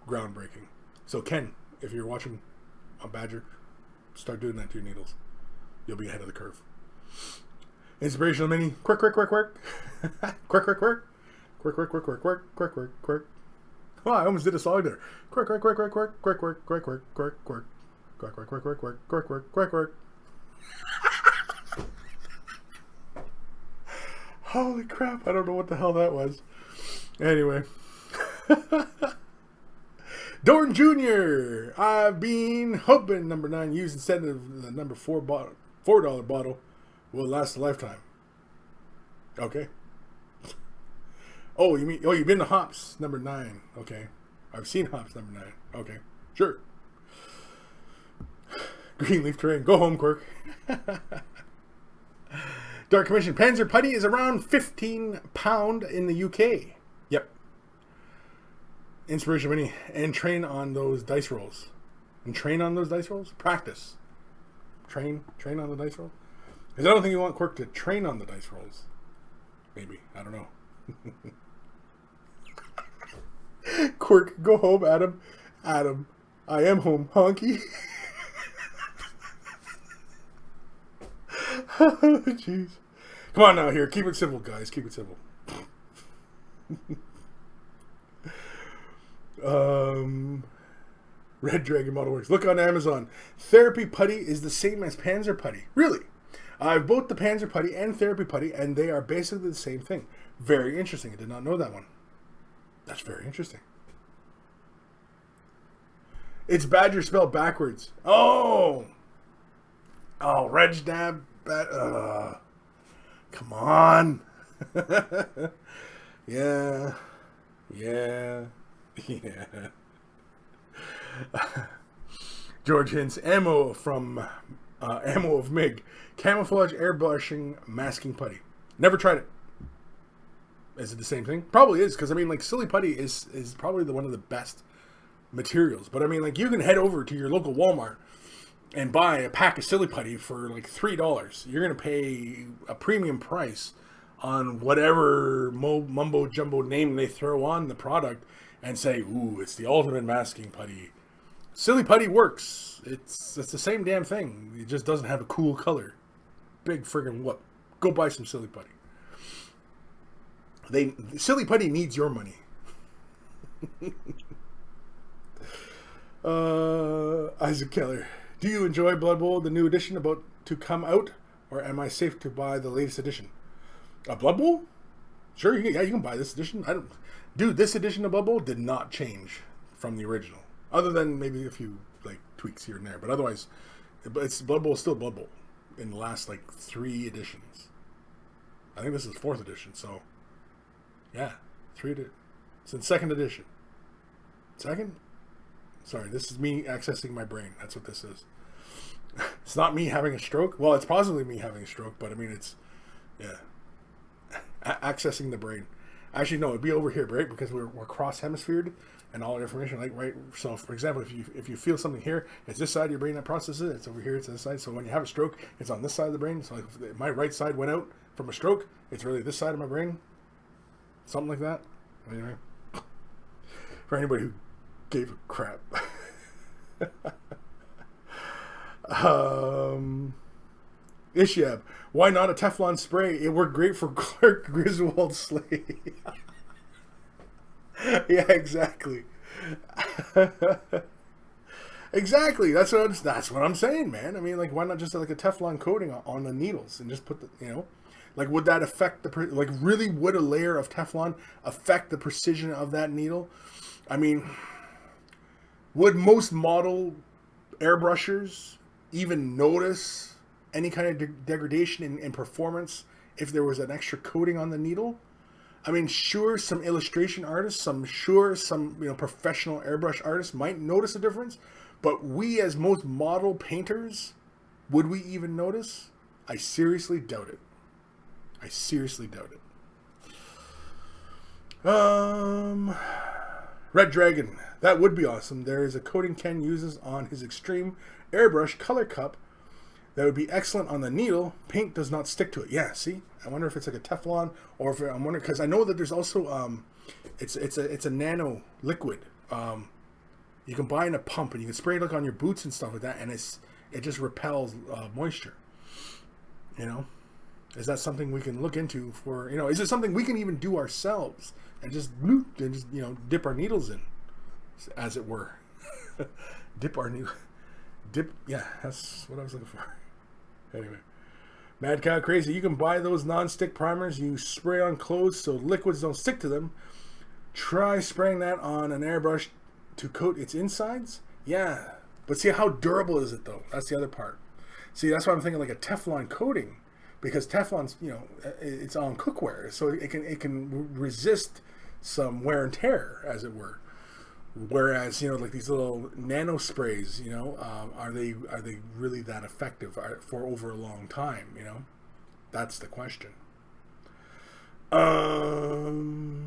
groundbreaking. So Ken, if you're watching on Badger, start doing that to your needles. You'll be ahead of the curve. Inspirational mini. Quirk. Quirk. Oh, I almost did a song there. Quirk. Holy crap, I don't know what the hell that was. Anyway. Dorn Jr. I've been hoping number 9 used instead of the number $4 bottle will last a lifetime. Okay. You've been to Hops number 9. Okay. I've seen Hops number 9. Okay. Sure. Greenleaf terrain. Go home, Quirk. Dark Commission. Panzer Putty is around £15 in the UK. Yep. Inspiration mini. And train on those dice rolls. Practice. Train on the dice roll. Because I don't think you want Quirk to train on the dice rolls. Maybe. I don't know. Quirk, go home, Adam. Adam, I am home, honky. Oh, jeez. Come on now, here. Keep it civil, guys. Keep it civil. Red Dragon Model Works. Look on Amazon. Therapy Putty is the same as Panzer Putty. Really? I have both the Panzer Putty and Therapy Putty, and they are basically the same thing. Very interesting. I did not know that one. That's very interesting. It's Badger spelled backwards. Oh, Reg Dab. Come on. Yeah. George Hints. Ammo of MIG. Camouflage airbrushing masking putty. Never tried it. Is it the same thing? Probably is, because I mean, like, silly putty is probably one of the best materials. But I mean, like, you can head over to your local Walmart and buy a pack of silly putty for like $3. You're gonna pay a premium price on whatever mumbo jumbo name they throw on the product and say, "Ooh, it's the ultimate masking putty." Silly putty works. It's the same damn thing. It just doesn't have a cool color. Big friggin' whoop. Go buy some silly putty. Silly putty needs your money. Isaac Keller. Do you enjoy Blood Bowl, the new edition about to come out, or am I safe to buy the latest edition? A Blood Bowl? Sure, you can buy this edition. Dude, this edition of Blood Bowl did not change from the original, other than maybe a few like tweaks here and there. But otherwise, it's Blood Bowl is still Blood Bowl in the last like 3 editions. I think this is 4th edition, so yeah, 3 edition. It's in 2nd edition. 2nd? Sorry, this is me accessing my brain. That's what this is. It's not me having a stroke. Well, it's possibly me having a stroke, but I mean, it's, yeah. Accessing the brain. Actually, no, it'd be over here, right? Because we're cross-hemisphered and all our information, like, right? So, for example, if you feel something here, it's this side of your brain that processes it. It's over here, it's this side. So when you have a stroke, it's on this side of the brain. So if my right side went out from a stroke, it's really this side of my brain. Something like that. Anyway, for anybody who gave a crap. Ishab, why not a Teflon spray? It worked great for Clark Griswold Slay. Yeah, exactly. Exactly. That's what I'm saying, man. I mean, like, why not just like a Teflon coating on the needles and just put the, like, would that affect like, really would a layer of Teflon affect the precision of that needle? I mean, would most model airbrushers even notice any kind of degradation in performance if there was an extra coating on the needle? I mean, sure, some illustration artists, some professional airbrush artists might notice a difference, but we as most model painters, would we even notice? I seriously doubt it. I seriously doubt it. Red Dragon, that would be awesome. There is a coating Ken uses on his Extreme Airbrush Color Cup that would be excellent on the needle. Paint does not stick to it. Yeah, see? I wonder if it's like a Teflon, or if I'm wondering, because I know that there's also it's a nano liquid. You can buy in a pump and you can spray it like on your boots and stuff like that, and it just repels moisture. Is that something we can look into for? Is it something we can even do ourselves and just dip our needles in, as it were? Dip our needle. Dip. Yeah, that's what I was looking for. Anyway. Mad Cow Crazy, you can buy those non-stick primers you spray on clothes so liquids don't stick to them. Try spraying that on an airbrush to coat its insides. Yeah, but see, how durable is it though? That's the other part. See, that's why I'm thinking like a Teflon coating, because Teflon's, it's on cookware, so it can resist some wear and tear, as it were. Whereas, like these little nano sprays, are they really that effective for over a long time? That's the question.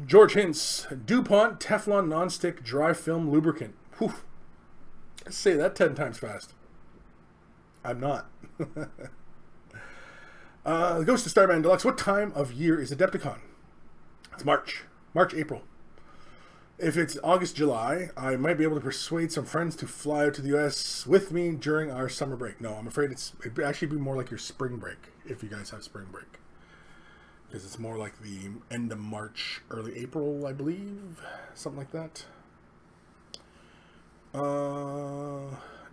George Hints, DuPont Teflon nonstick dry film lubricant. Whew. Let's say that 10 times fast. I'm not. Ghost of Starman Deluxe. What time of year is Adepticon? It's March, April. If it's August, July, I might be able to persuade some friends to fly out to the U.S. with me during our summer break. No, I'm afraid it'd actually be more like your spring break, if you guys have spring break. Because it's more like the end of March, early April, I believe. Something like that.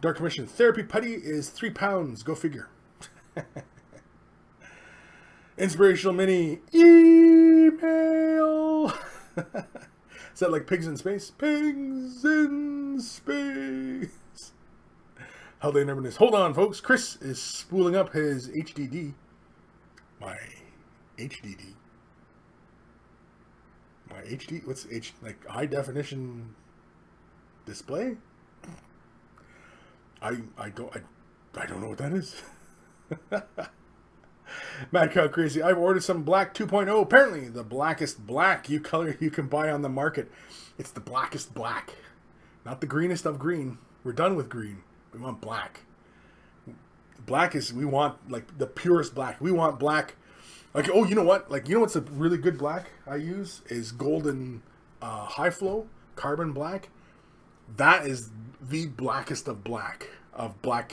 Dark Commission. Therapy putty is £3. Go figure. Inspirational mini email. Is that like Pigs in Space? Pigs in Space. Holiday numberness. Hold on, folks. Kris is spooling up his HDD. My HDD. My HD. What's H? Like high definition display? I don't know what that is. Mad Cow Crazy. I've ordered some black 2.0. Apparently, the blackest black color you can buy on the market. It's the blackest black. Not the greenest of green. We're done with green. We want black. Black is, we want like the purest black. We want black. Like, oh, you know what? Like, you know what's a really good black I use? Is golden high flow carbon black. That is the blackest of black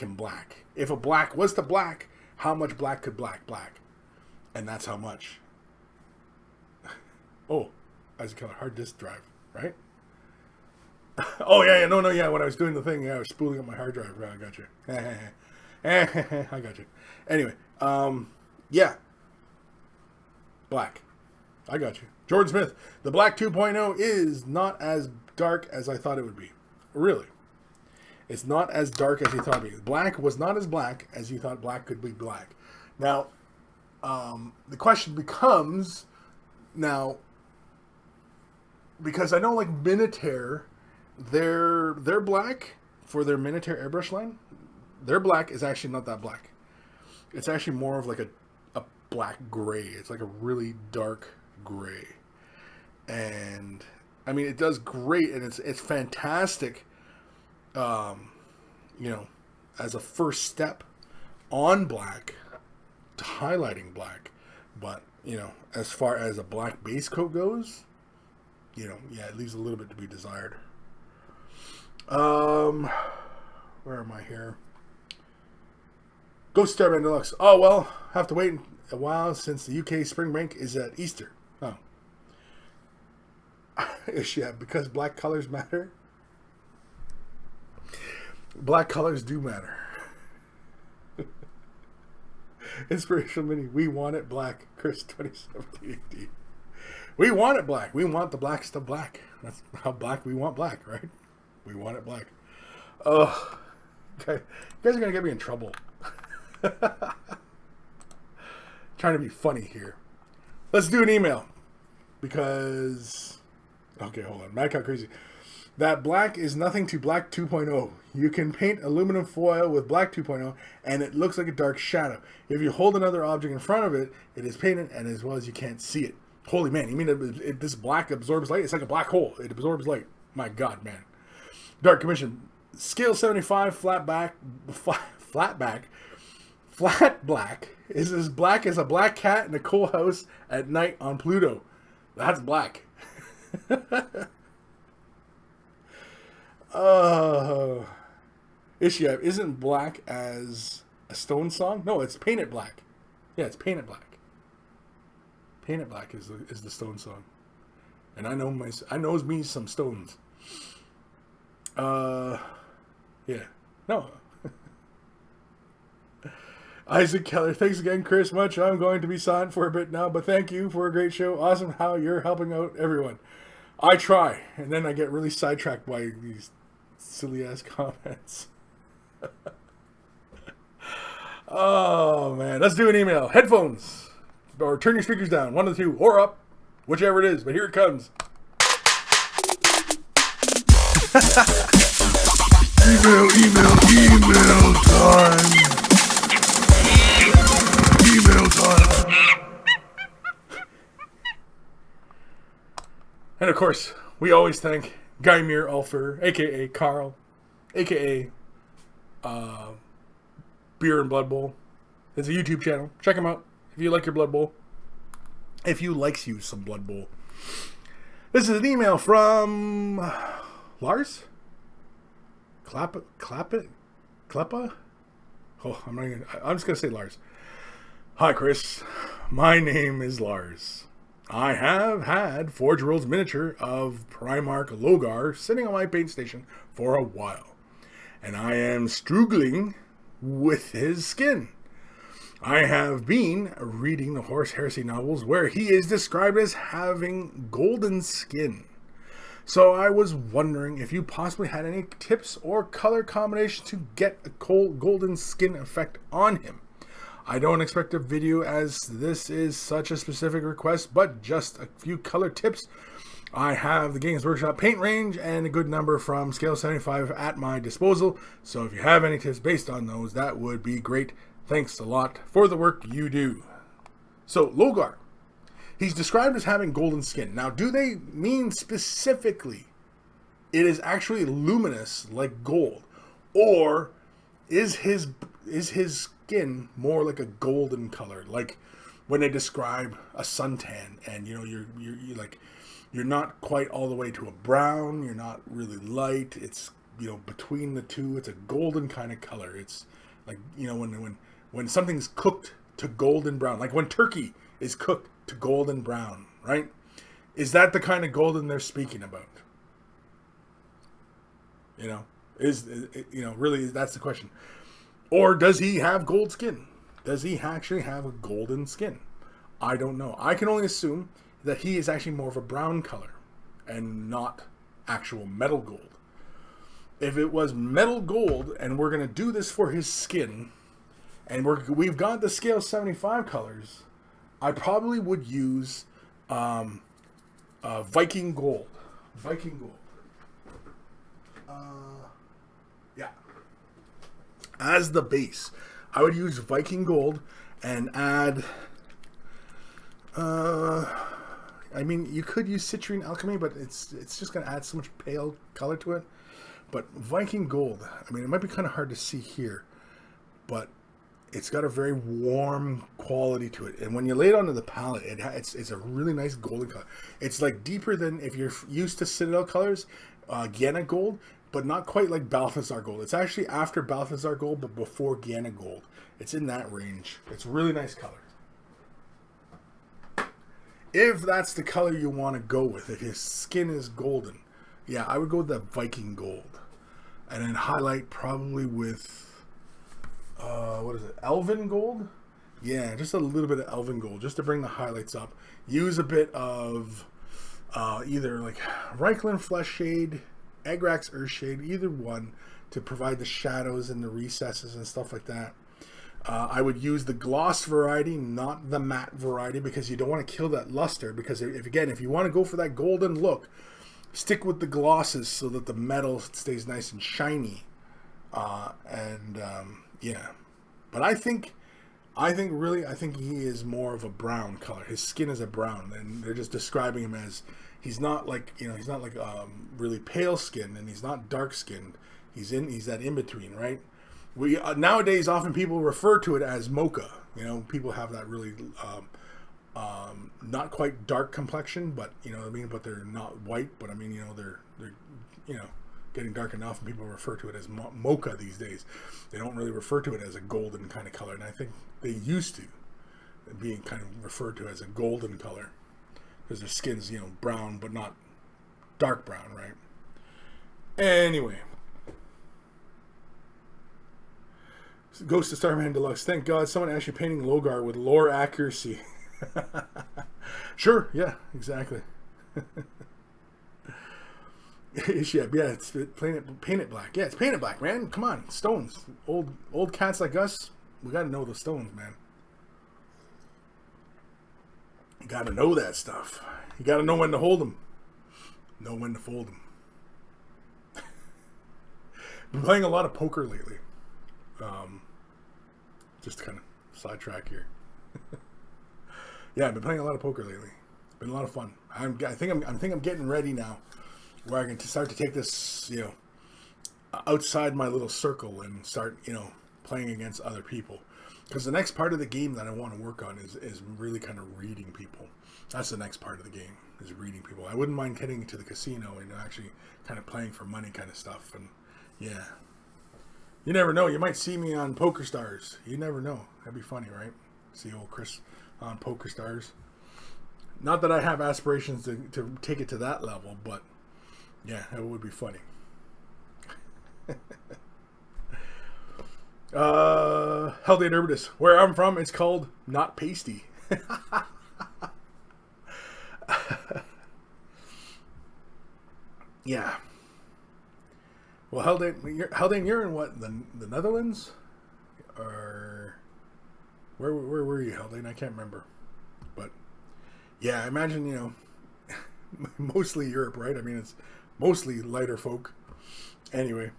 and black. If a black was to black, how much black could black? And that's how much. Oh, as a color, hard disk drive, right? Oh, yeah, no, yeah, when I was doing the thing, yeah, I was spooling up my hard drive. Right, I got you. I got you. Anyway, yeah. Black. I got you. Jordan Smith, the Black 2.0 is not as dark as I thought it would be. Really. It's not as dark as you thought it would be. Black was not as black as you thought black could be black. Now, the question becomes, now, because I know like Minotaur, their black for their Minotaur airbrush line, their black is actually not that black. It's actually more of like a black gray. It's like a really dark gray. And I mean, it does great, and it's fantastic. As a first step on black to highlighting black, but as far as a black base coat goes, it leaves a little bit to be desired. Where am I here? Ghost Starman Deluxe. Oh, well, have to wait a while since the UK spring break is at Easter. Oh. Yeah, because black colors matter. Black colors do matter. Inspirational Mini. We want it black. Kris 2017 AD. We want it black. We want the black stuff black. That's how black we want black, right? We want it black. Oh, okay. You guys are going to get me in trouble. Trying to be funny here. Let's do an email. Because... Okay, hold on. Mad Cow Crazy. That black is nothing to black 2.0. You can paint aluminum foil with black 2.0 and it looks like a dark shadow. If you hold another object in front of it, it is painted and as well as you can't see it. Holy man, you mean this black absorbs light? It's like a black hole. It absorbs light. My God, man. Dark Commission. Scale 75, flat black is as black as a black cat in a coal house at night on Pluto. That's black. Issue isn't black as a Stone song? No, it's Painted Black. Yeah, it's Painted Black. Painted Black is the Stone song. And I knows me some Stones. Yeah. No. Isaac Keller, thanks again, Kris. Much. I'm going to be silent for a bit now, but thank you for a great show. Awesome how you're helping out everyone. I try, and then I get really sidetracked by these silly ass comments. Oh man, let's do an email. Headphones, or turn your speakers down, one of the two, or up, whichever it is. But here it comes. Email time. Email time. And of course, we always thank Guymere Ulfer, aka Carl, aka Beer and Blood Bowl. It's a YouTube channel. Check him out if you like your Blood Bowl. If you likes you some Blood Bowl. This is an email from Lars. Kleppa? Oh, I'm just gonna say Lars. Hi, Kris. My name is Lars. I have had Forge World's miniature of Primarch Logar sitting on my paint station for a while, and I am struggling with his skin. I have been reading the Horus Heresy novels where he is described as having golden skin. So I was wondering if you possibly had any tips or color combination to get a golden skin effect on him. I don't expect a video as this is such a specific request, but just a few color tips. I have the Games Workshop paint range and a good number from scale 75 at my disposal. So if you have any tips based on those, that would be great. Thanks a lot for the work you do. So Logar. He's described as having golden skin. Now, do they mean specifically it is actually luminous like gold? Or is his skin more like a golden color? Like when they describe a suntan and you're like you're not quite all the way to a brown, you're not really light, it's between the two, it's a golden kind of color. It's like when something's cooked to golden brown, like when turkey is cooked to golden brown, right? Is that the kind of golden they're speaking about? Really that's the question. Or does he have gold skin? Does he actually have a golden skin? I don't know. I can only assume that he is actually more of a brown color and not actual metal gold. If it was metal gold and we're going to do this for his skin and we've got the scale 75 colors, I probably would use Viking gold. Viking gold. Yeah. As the base, I would use Viking gold and add. You could use Citrine Alchemy, but it's just going to add so much pale color to it. But Viking gold, it might be kind of hard to see here, but it's got a very warm quality to it. And when you lay it onto the palette, it's a really nice golden color. It's like deeper than if you're used to Citadel colors, Guiana gold. but not quite like Balthazar Gold. It's actually after Balthazar Gold, but before Gana Gold. It's in that range. It's a really nice color. If that's the color you want to go with, if his skin is golden, yeah, I would go with that Viking Gold. And then highlight probably with, what is it, Elven Gold? Yeah, just a little bit of Elven Gold, just to bring the highlights up. Use a bit of either like Reikland Flesh Shade, Agrax Earth Shade, either one, to provide the shadows and the recesses and stuff like that. I would use the gloss variety, not the matte variety, because you don't want to kill that luster. Because if you want to go for that golden look, stick with the glosses so that the metal stays nice and shiny. Yeah, but I think he is more of a brown color. His skin is a brown, and they're just describing him as he's not like really pale skin, and he's not dark skinned. He's that in between, right? We nowadays often people refer to it as mocha. People have that really not quite dark complexion, but but they're not white. But they're getting dark enough, and people refer to it as mocha these days. They don't really refer to it as a golden kind of color, and I think they used to being kind of referred to as a golden color because their skin's brown, but not dark brown, right? Anyway. Ghost of Starman Deluxe. Thank God someone actually painting Logar with lore accuracy. Sure, yeah, exactly. Yeah, it's paint it black. Yeah, it's painted black, man. Come on, stones. Old cats like us, we gotta know the stones, man. You gotta know that stuff. You gotta know when to hold them. Know when to fold them. Been playing a lot of poker lately. Just to kind of sidetrack here. Yeah, I've been playing a lot of poker lately. It's been a lot of fun. I think I'm getting ready now, where I can start to take this, outside my little circle and start, playing against other people. Because the next part of the game that I want to work on is really kind of reading people. That's the next part of the game, is reading people. I wouldn't mind getting into the casino and actually kind of playing for money kind of stuff. And yeah. You never know. You might see me on Poker Stars. You never know. That'd be funny, right? See old Kris on Poker Stars. Not that I have aspirations to take it to that level, but yeah, it would be funny. Healthy Herbitus. Where I'm from, it's called not pasty. Yeah. Well, Haldane, you're in what, the Netherlands, or where were you, Haldane? I can't remember, but yeah, I imagine mostly Europe, right? I mean, it's mostly lighter folk. Anyway,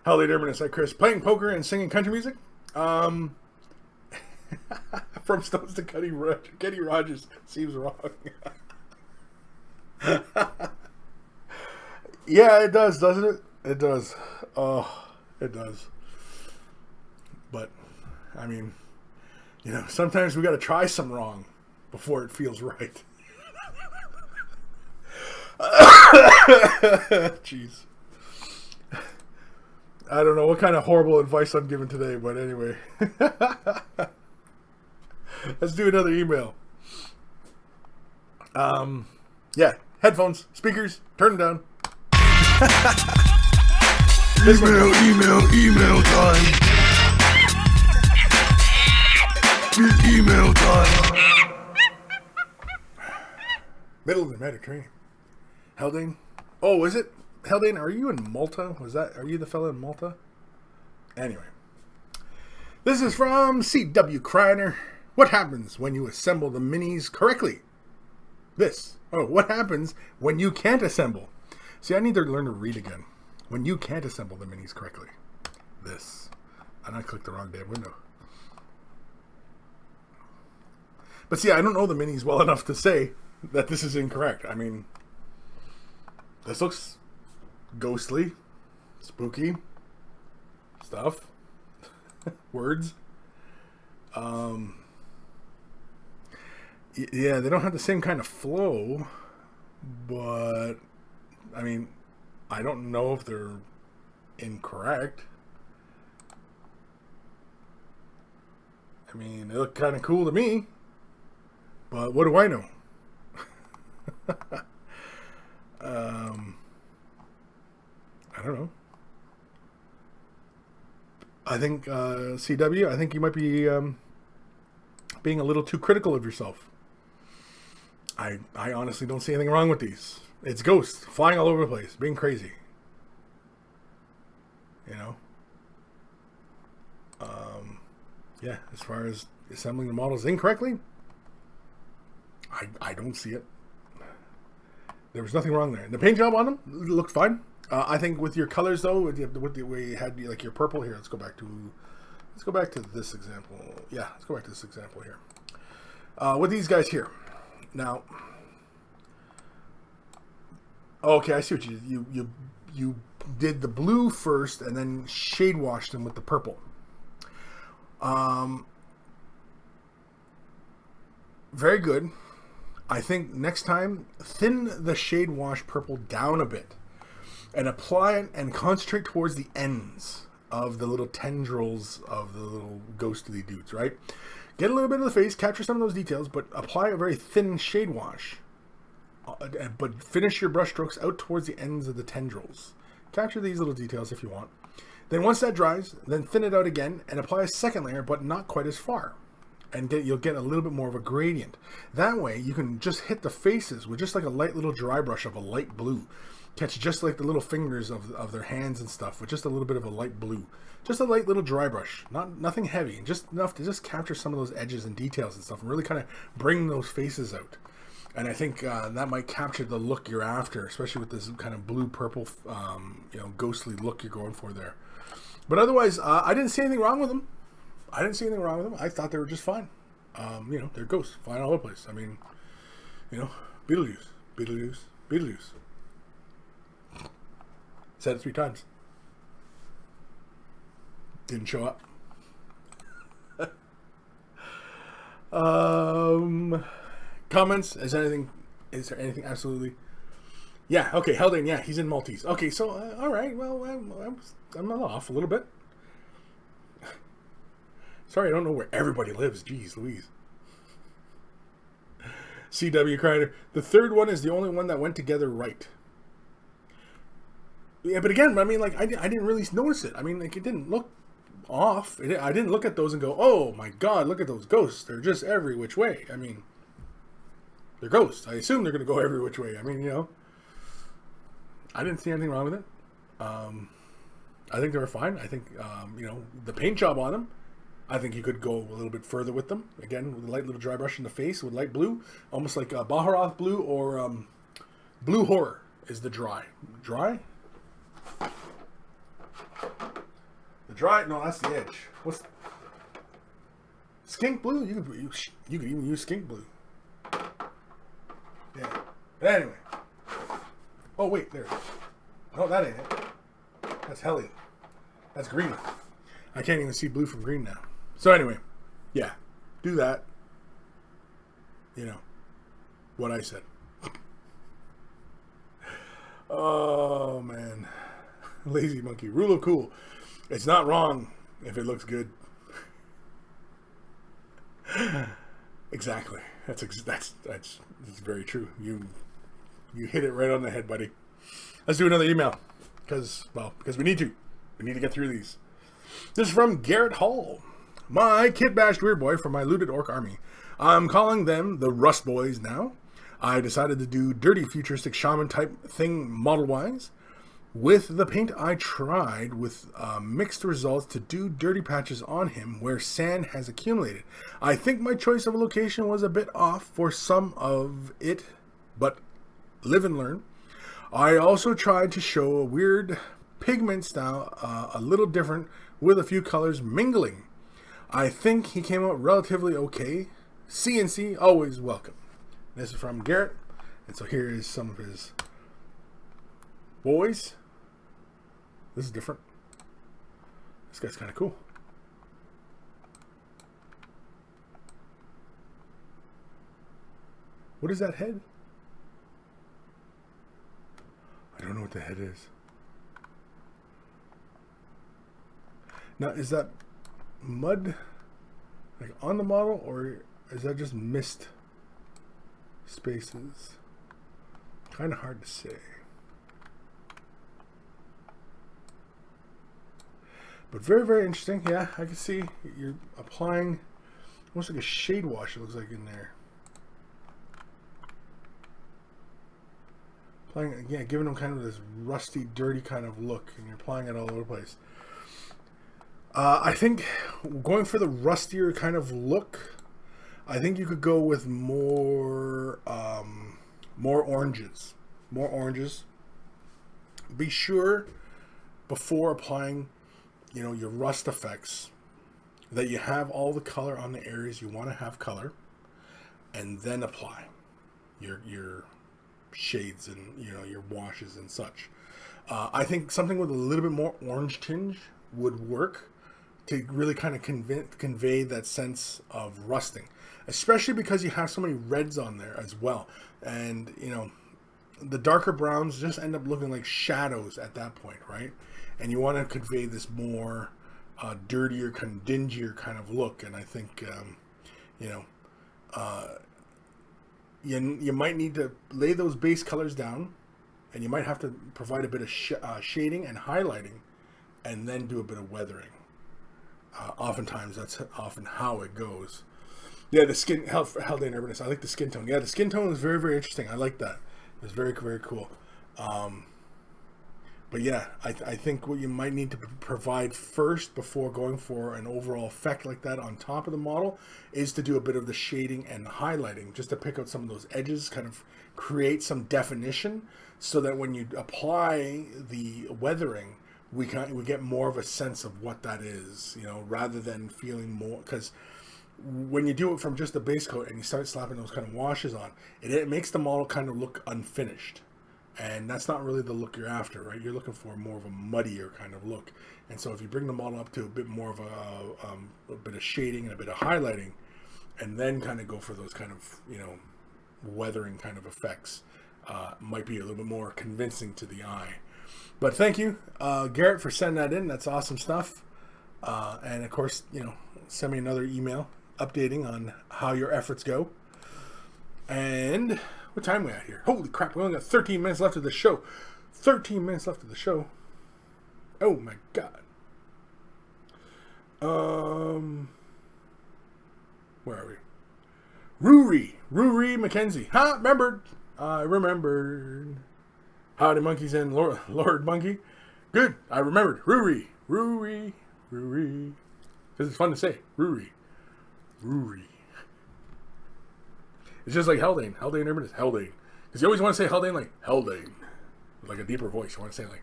Haldane Urbanus, like Kris, playing poker and singing country music. From Stones to Kenny Rogers seems wrong. Yeah, it does, doesn't it? It does. Oh, it does. But, I mean, sometimes we got to try some wrong before it feels right. Jeez. I don't know what kind of horrible advice I'm giving today, but anyway. Let's do another email. Yeah, headphones, speakers, turn them down. Email time. It's email time. Middle of the Mediterranean. Haldane? Oh, is it? Haldane, are you in Malta? Are you the fella in Malta? Anyway. This is from C.W. Kreiner. What happens when you assemble the minis correctly? What happens when you can't assemble? See, I need to learn to read again. When you can't assemble the minis correctly. And I clicked the wrong damn window. But see, I don't know the minis well enough to say that this is incorrect. I mean, this looks ghostly, spooky stuff, words. Yeah, they don't have the same kind of flow, but I mean, I don't know if they're incorrect. I mean, they look kind of cool to me, but what do I know? I don't know. I think CW. I think you might be being a little too critical of yourself. I honestly don't see anything wrong with these. It's ghosts flying all over the place, being crazy. You know. Yeah. As far as assembling the models incorrectly, I don't see it. There was nothing wrong there. The paint job on them looked fine. I think with your colors though, with the way you had like your purple here. Let's go back to this example. Yeah, let's go back to this example here. With these guys here. Now, okay, I see what you did the blue first and then shade washed them with the purple. Very good. I think next time, thin the shade wash purple down a bit and apply it and concentrate towards the ends of the little tendrils of the little ghostly dudes, right? Get a little bit of the face, capture some of those details, but apply a very thin shade wash. But finish your brush strokes out towards the ends of the tendrils. Capture these little details if you want. Then once that dries, then thin it out again and apply a second layer, but not quite as far. And you'll get a little bit more of a gradient. That way, you can just hit the faces with just like a light little dry brush of a light blue. Catch just like the little fingers of their hands and stuff with just a little bit of a light blue. Just a light little dry brush. Nothing heavy. Just enough to just capture some of those edges and details and stuff and really kind of bring those faces out. And I think that might capture the look you're after, especially with this kind of blue-purple, ghostly look you're going for there. But otherwise, I didn't see anything wrong with them. I thought they were just fine. They're ghosts flying all over the place. I mean, Beetlejuice. Said it 3 times. Didn't show up. Comments? Is there anything absolutely? Yeah, okay, Haldane, yeah, he's in Maltese. Okay, so, all right, well, I'm off a little bit. Sorry, I don't know where everybody lives. Jeez Louise. CW Crider. The third one is the only one that went together right. Yeah, but again, I mean, like, I didn't really notice it. I mean, like, it didn't look off. I didn't look at those and go, oh, my God, look at those ghosts. They're just every which way. I mean, they're ghosts. I assume they're going to go every which way. I mean, I didn't see anything wrong with it. I think they were fine. I think, the paint job on them, I think you could go a little bit further with them. Again, with a light little dry brush in the face with light blue. Almost like Baharoth blue or Blue Horror is the dry. Dry? The dry? No, that's the edge. What's... Skink blue? You could even use skink blue. Yeah. But anyway. Oh, wait. There it is. No, that ain't it. That's Hellion. That's green. I can't even see blue from green now. So anyway, yeah, do that. What I said. Oh, man. Lazy monkey. Rule of cool. It's not wrong if it looks good. Exactly. That's very true. You hit it right on the head, buddy. Let's do another email. Because we need to. We need to get through these. This is from Garrett Hall. My kid bashed Weird Boy from my looted orc army. I'm calling them the Rust Boys now. I decided to do dirty futuristic shaman type thing model-wise. With the paint I tried with mixed results to do dirty patches on him where sand has accumulated. I think my choice of a location was a bit off for some of it, but live and learn. I also tried to show a weird pigment style a little different with a few colors mingling. I think he came out relatively okay. CNC, always welcome. This is from Garrett. And so here is some of his boys. This is different. This guy's kind of cool. What is that head? I don't know what the head is. Now, is that mud like on the model, or is that just mist spaces? Kind of hard to say. But very, very interesting. Yeah, I can see you're applying almost like a shade wash, it looks like, in there. Applying, yeah, giving them kind of this rusty, dirty kind of look, and you're applying it all over the place. I think going for the rustier kind of look, I think you could go with more oranges. More oranges. Be sure before applying, you know, your rust effects, that you have all the color on the areas you want to have color, and then apply your shades and, you know, your washes and such. I think something with a little bit more orange tinge would work to really kind of convey that sense of rusting, especially because you have so many reds on there as well. And, you know, the darker browns just end up looking like shadows at that point, right? And you want to convey this more dirtier, kind of dingier kind of look. And I think, you know, you might need to lay those base colors down, and you might have to provide a bit of shading and highlighting, and then do a bit of weathering. Oftentimes, that's often how it goes. Yeah, the skin, Haldane Urbanists. I like the skin tone. Yeah, the skin tone is very, very interesting. I like that. It's very, very cool. But yeah, I think what you might need to provide first before going for an overall effect like that on top of the model is to do a bit of the shading and highlighting, just to pick out some of those edges, kind of create some definition, so that when you apply the weathering, we get more of a sense of what that is, you know, rather than feeling more, because when you do it from just the base coat and you start slapping those kind of washes on, it makes the model kind of look unfinished. And that's not really the look you're after, right? You're looking for more of a muddier kind of look. And so if you bring the model up to a bit more of a bit of shading and a bit of highlighting, and then kind of go for those kind of, you know, weathering kind of effects, might be a little bit more convincing to the eye. But thank you, Garrett, for sending that in. That's awesome stuff. And of course, you know, send me another email updating on how your efforts go. And what time are we at here? Holy crap, we only got 13 minutes left of the show. 13 minutes left of the show. Oh my god. Where are we? Ruri McKenzie. Remembered. I remembered. Howdy monkeys and Lord Monkey. Good, I remembered. Ruri. Because it's fun to say. Ruri. It's just like Haldane. Haldane Urban is Haldane. Because you always want to say Haldane like Haldane. With like a deeper voice. You want to say like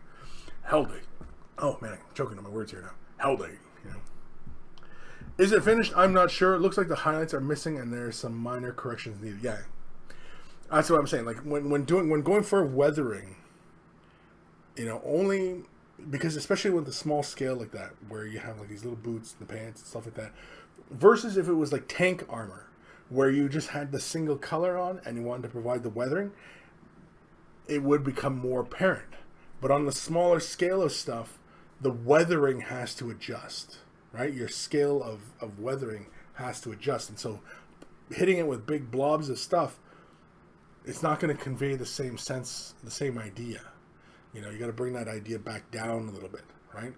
Haldane. Oh man, I'm choking on my words here now. Haldane. You know. Is it finished? I'm not sure. It looks like the highlights are missing and there's some minor corrections needed. Yeah. That's what I'm saying. Like when going for weathering, you know, only because especially with the small scale like that, where you have like these little boots, the pants and stuff like that, versus if it was like tank armor, where you just had the single color on and you wanted to provide the weathering, it would become more apparent. But on the smaller scale of stuff, the weathering has to adjust, right? Your scale of weathering has to adjust. And so hitting it with big blobs of stuff, it's not going to convey the same sense, the same idea. You know, you got to bring that idea back down a little bit, right?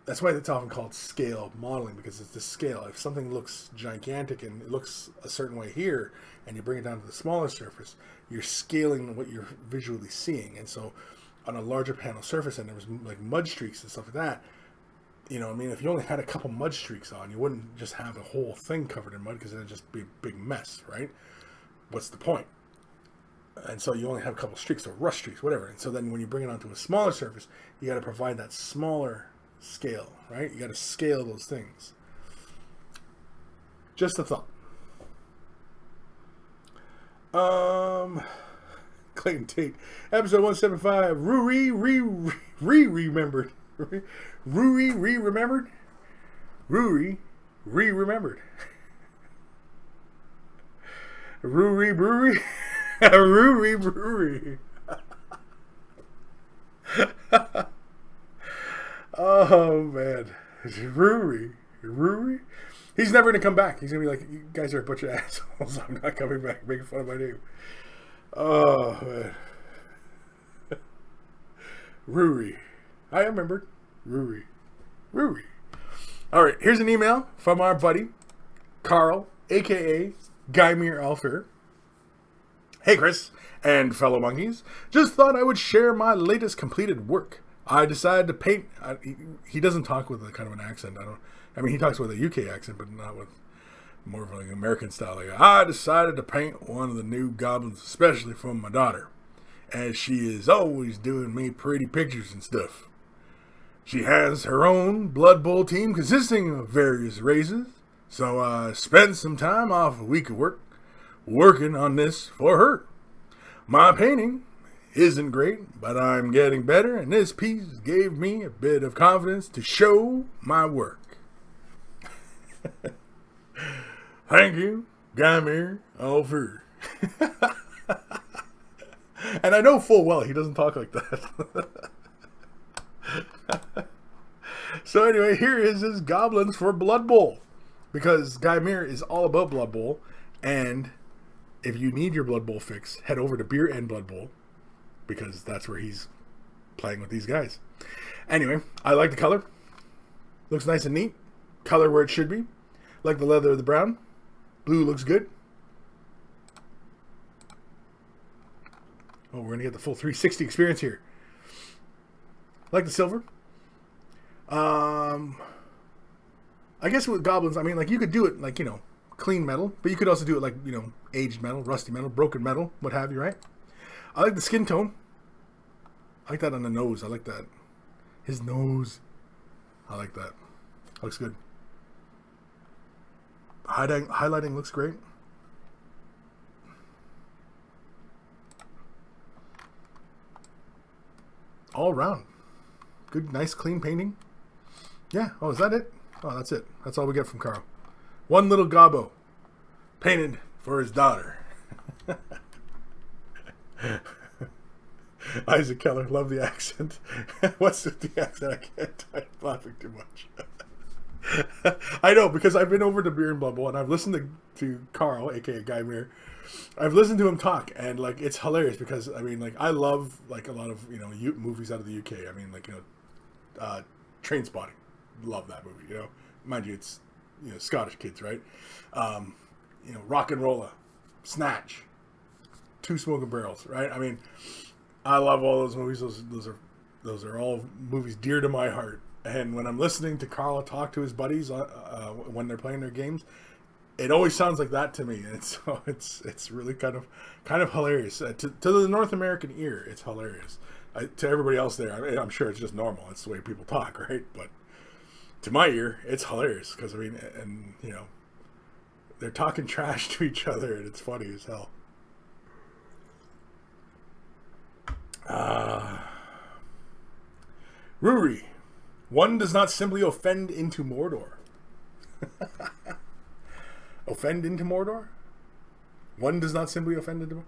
That's why it's often called scale modeling, because it's the scale. If something looks gigantic and it looks a certain way here, and you bring it down to the smaller surface, you're scaling what you're visually seeing. And so on a larger panel surface, and there was like mud streaks and stuff like that, you know, I mean, if you only had a couple mud streaks on, you wouldn't just have the whole thing covered in mud, because it'd just be a big mess, right? What's the point? And so you only have a couple streaks or rust streaks, whatever. And so then when you bring it onto a smaller surface, you got to provide that smaller scale, right? You got to scale those things. Just a thought. Clayton Tate, episode 175. Ruri remembered. Ruri remembered. Ruri remembered. Ruri brewery. Ruri brewery. Oh man, Ruri. He's never gonna come back. He's gonna be like, "You guys are a bunch of assholes. I'm not coming back." Making fun of my name. Oh man, Ruri. I remembered Ruri. All right, here's an email from our buddy Carl, aka Guymere Alfer. Hey Chris and fellow monkeys, just thought I would share my latest completed work. I decided to paint. He doesn't talk with a kind of an accent. I mean, he talks with a UK accent, but not with more of like an American style. Like, I decided to paint one of the new goblins, especially for my daughter, as she is always doing me pretty pictures and stuff. She has her own Blood Bowl team consisting of various races, so I spent some time off a week of work working on this for her. My painting isn't great, but I'm getting better, and this piece gave me a bit of confidence to show my work. Thank you, Guymere Alfer. And I know full well he doesn't talk like that. So anyway, here is his goblins for Blood Bowl, because Guymere is all about Blood Bowl, and if you need your Blood Bowl fix, head over to Beer and Blood Bowl, because that's where he's playing with these guys. Anyway, I like the color. Looks nice and neat. Color where it should be. Like the leather of the brown. Blue looks good. Oh, we're going to get the full 360 experience here. Like the silver. I guess with goblins, I mean, like, you could do it like, you know, clean metal, but you could also do it like, you know, aged metal, rusty metal, broken metal, what have you, right? I like the skin tone. I like that on the nose. I like that. His nose. I like that. Looks good. Highlighting looks great. All around. Good, nice, clean painting. Yeah. Oh, is that it? Oh, that's it. That's all we get from Carl. One little gobbo. Painted for his daughter. Isaac Keller, love the accent. What's with the accent? I can't. I'm laughing too much. I know, because I've been over to Beer and Bubble and I've listened to Carl, aka Guymere. I've listened to him talk, and like, it's hilarious because I mean, like, I love like a lot of, you know, movies out of the UK. I mean, like, you know, Train Spotting, love that movie. You know, mind you, it's, you know, Scottish kids, right? You know, Rock and Rolla, Snatch, Two Smoking Barrels, right? I mean, I love all those movies. Those are all movies dear to my heart. And when I'm listening to Carl talk to his buddies when they're playing their games, it always sounds like that to me. And so it's really kind of hilarious. To the North American ear, it's hilarious. To everybody else there, I mean, I'm sure it's just normal. It's the way people talk, right? But to my ear, it's hilarious because, I mean, and you know, they're talking trash to each other, and it's funny as hell. Ruri. One does not simply offend into Mordor. Offend into Mordor? One does not simply offend into Mordor?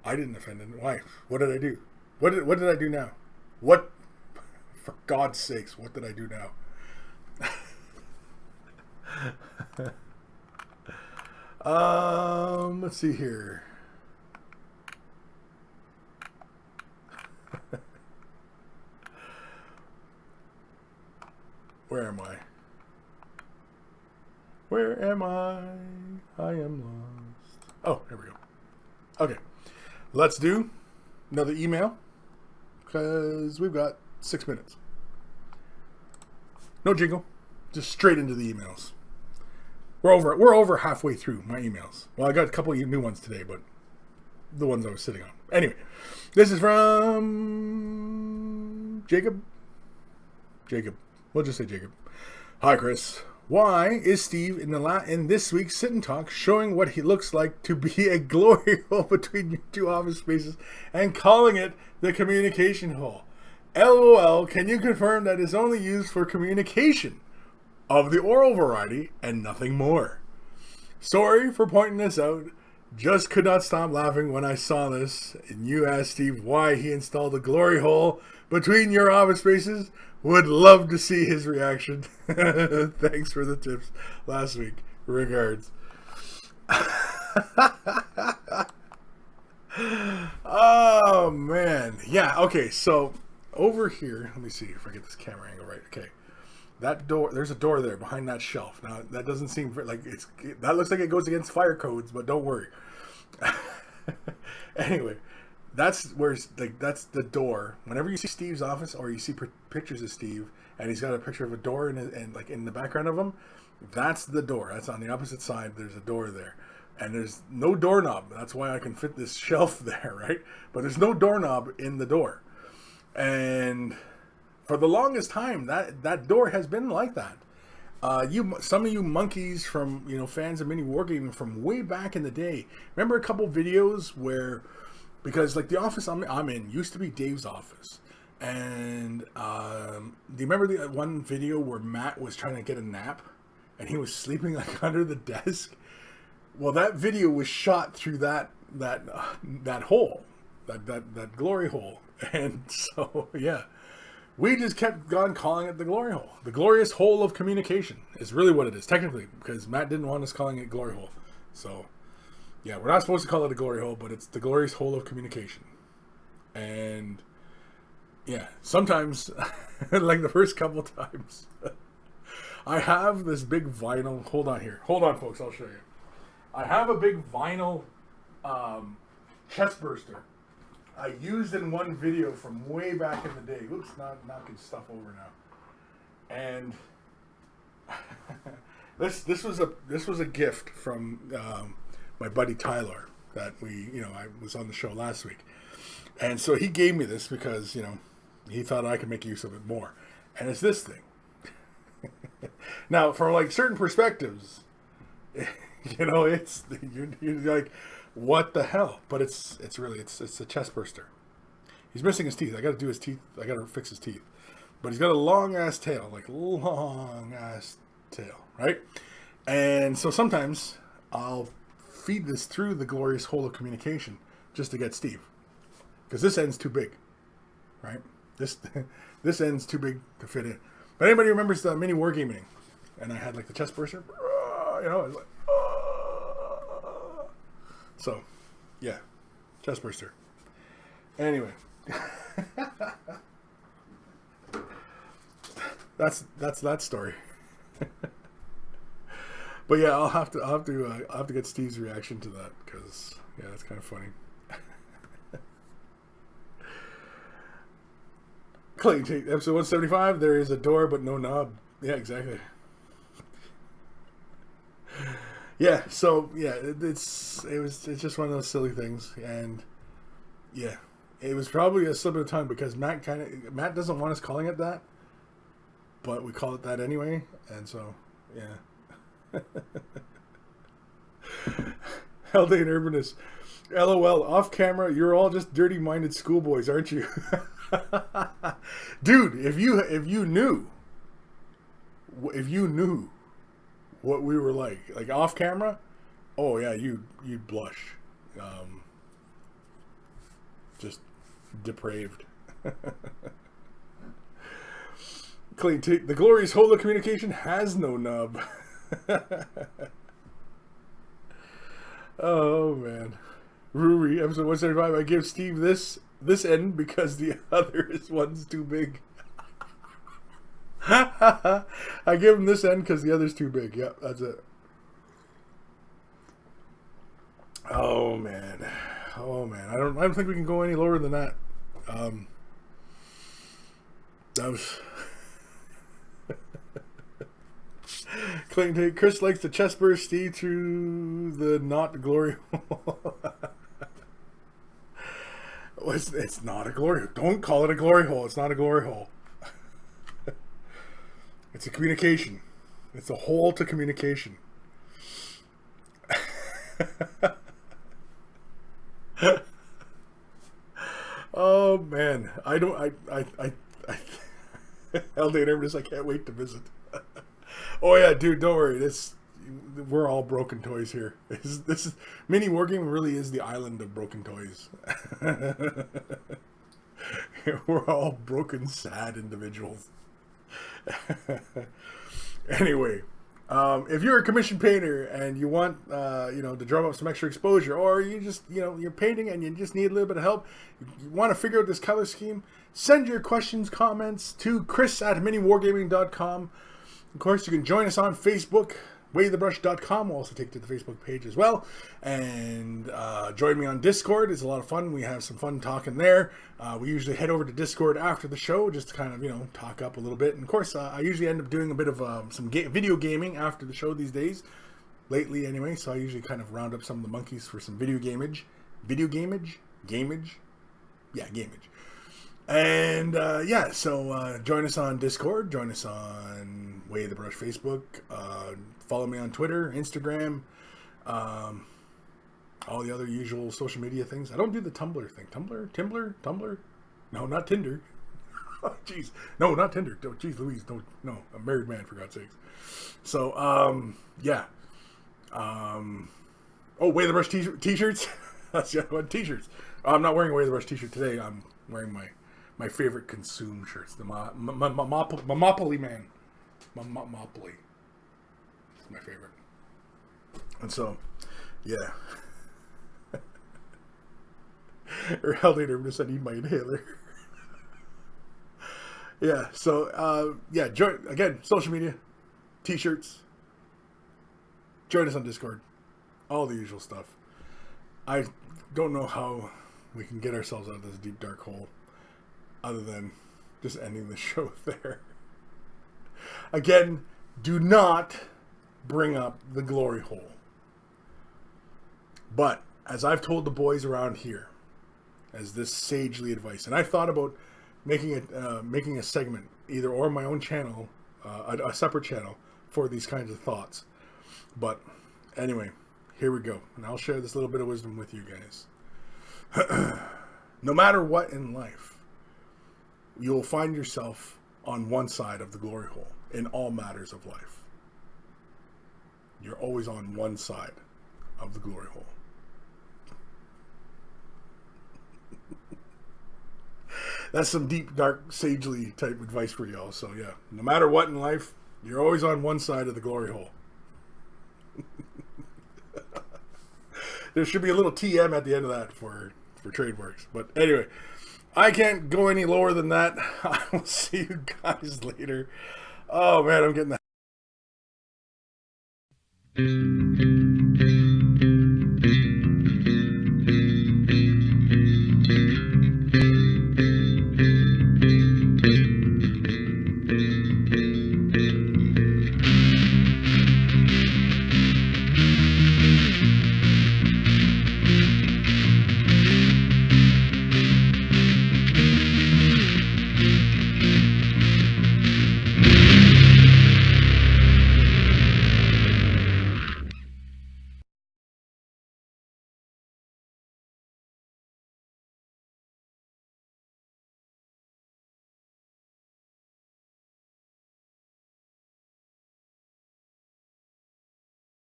I didn't offend into... Why? What did I do? What did I do now? What? For God's sakes, what did I do now? Let's see here. Where am I? Where am I? I am lost. Oh, here we go. Okay. Let's do another email because we've got 6 minutes. No jingle. Just straight into the emails. We're over halfway through my emails. Well, I got a couple of new ones today, but the ones I was sitting on. Anyway, this is from Jacob. We'll just say Jacob. Hi, Chris. Why is Steve in this week's Sit and Talk showing what he looks like to be a glory hole between your two office spaces and calling it the communication hole? LOL, can you confirm that is only used for communication of the oral variety and nothing more? Sorry for pointing this out. Just could not stop laughing when I saw this and you asked Steve why he installed a glory hole between your office spaces Would love to see his reaction. Thanks for the tips last week. Regards. Oh man, yeah. Okay, so over here, let me see if I get this camera angle right. Okay, that door. There's a door there behind that shelf. Now that doesn't seem like that looks like it goes against fire codes, but don't worry. Anyway, that's where that's the door. Whenever you see Steve's office or you see pictures of Steve and he's got a picture of a door and like in the background of him, that's the door. That's on the opposite side. There's a door there. And there's no doorknob. That's why I can fit this shelf there, right? But there's no doorknob in the door. And for the longest time, that door has been like that. Some of you monkeys from, fans of mini wargaming from way back in the day, remember a couple videos where, because like the office I'm in used to be Dave's office. And do you remember the one video where Matt was trying to get a nap and he was sleeping like under the desk? Well, that video was shot through that hole, that glory hole, and so yeah, we just kept on calling it the glory hole. The glorious hole of communication is really what it is technically, because Matt didn't want us calling it glory hole. So yeah, we're not supposed to call it a glory hole, but it's the glorious hole of communication. And yeah, sometimes, like the first couple times, I have this big vinyl. Hold on, folks. I'll show you. I have a big vinyl chest burster I used in one video from way back in the day. Oops, knocking stuff over now. And this was a gift from my buddy Tyler that I was on the show last week, and so he gave me this because he thought I could make use of it more. And it's this thing. Now, from like certain perspectives. It's you're like, what the hell? But it's a chest burster. He's missing his teeth. I got to do his teeth. I got to fix his teeth. But he's got a long ass tail, right? And so sometimes I'll feed this through the glorious hole of communication just to get Steve, because this end's too big, right? This end's too big to fit in. But anybody remembers the mini wargaming? And I had like the chest burster. It was like. So, yeah, chest burster. Anyway, that's that story. But yeah, I'll have to get Steve's reaction to that, because yeah, that's kind of funny. Clay, episode 175. There is a door but no knob. Yeah, exactly. Yeah, so yeah, it's just one of those silly things, and yeah, it was probably a slip of the tongue because Matt doesn't want us calling it that, but we call it that anyway, and so yeah. Haldane Urbanus, LOL, off camera, you're all just dirty-minded schoolboys, aren't you? Dude, if you knew what we were like off camera, oh yeah, you'd blush. Just depraved. Clean tape. The glorious hole of communication has no nub. Oh man. Ruri, episode 175. I give Steve this end because the other one's too big. I give him this end because the other's too big. Yep, that's it. Oh man. I don't think we can go any lower than that. That was Clayton. Kris likes the chest burst Steve through the not glory hole. It's not a glory hole. Don't call it a glory hole. It's not a glory hole. It's a communication. It's a hole to communication. Oh man, I Haldane Urbanus, I can't wait to visit. Oh yeah, dude, don't worry. We're all broken toys here. This is mini wargaming really is the island of broken toys. We're all broken, sad individuals. Anyway, if you're a commission painter and you want, to drum up some extra exposure, or you just, you're painting and you just need a little bit of help, you want to figure out this color scheme, send your questions, comments to Kris@miniwargaming.com. Of course, you can join us on Facebook. WayTheBrush.com will also take you to the Facebook page as well. And join me on Discord. It's a lot of fun. We have some fun talking there. We usually head over to Discord after the show just to kind of, talk up a little bit. And of course, I usually end up doing a bit of some video gaming after the show these days. Lately, anyway. So I usually kind of round up some of the monkeys for some video gamage. Video gamage? Gamage? Yeah, gamage. And so join us on Discord. Join us on Way the Brush Facebook. Follow me on Twitter, Instagram, all the other usual social media things. I don't do the Tumblr thing. Tumblr? No, not Tinder. Oh, jeez. No, not Tinder. Jeez Louise. No, I'm a married man, for God's sakes. So, yeah. Way the Brush t-shirts. That's the other one. T-shirts. I'm not wearing a Way the Brush t-shirt today. I'm wearing my favorite consume shirts. The Monopoly man. Monopoly. It's my favorite. And so, yeah. Earlier, I'm just I need my inhaler. Yeah, so, join, again, social media, t-shirts, join us on Discord, all the usual stuff. I don't know how we can get ourselves out of this deep, dark hole other than just ending the show there. Again, do not bring up the glory hole. But, as I've told the boys around here, as this sagely advice, and I've thought about making a segment, either or my own channel, a separate channel, for these kinds of thoughts. But, anyway, here we go. And I'll share this little bit of wisdom with you guys. No matter what in life, you will find yourself on one side of the glory hole in all matters of life. You're always on one side of the glory hole. That's some deep, dark, sagely type advice for y'all. So yeah, no matter what in life, you're always on one side of the glory hole. There should be a little TM at the end of that for trademarks. But anyway, I can't go any lower than that. I will see you guys later. Oh man, I'm getting the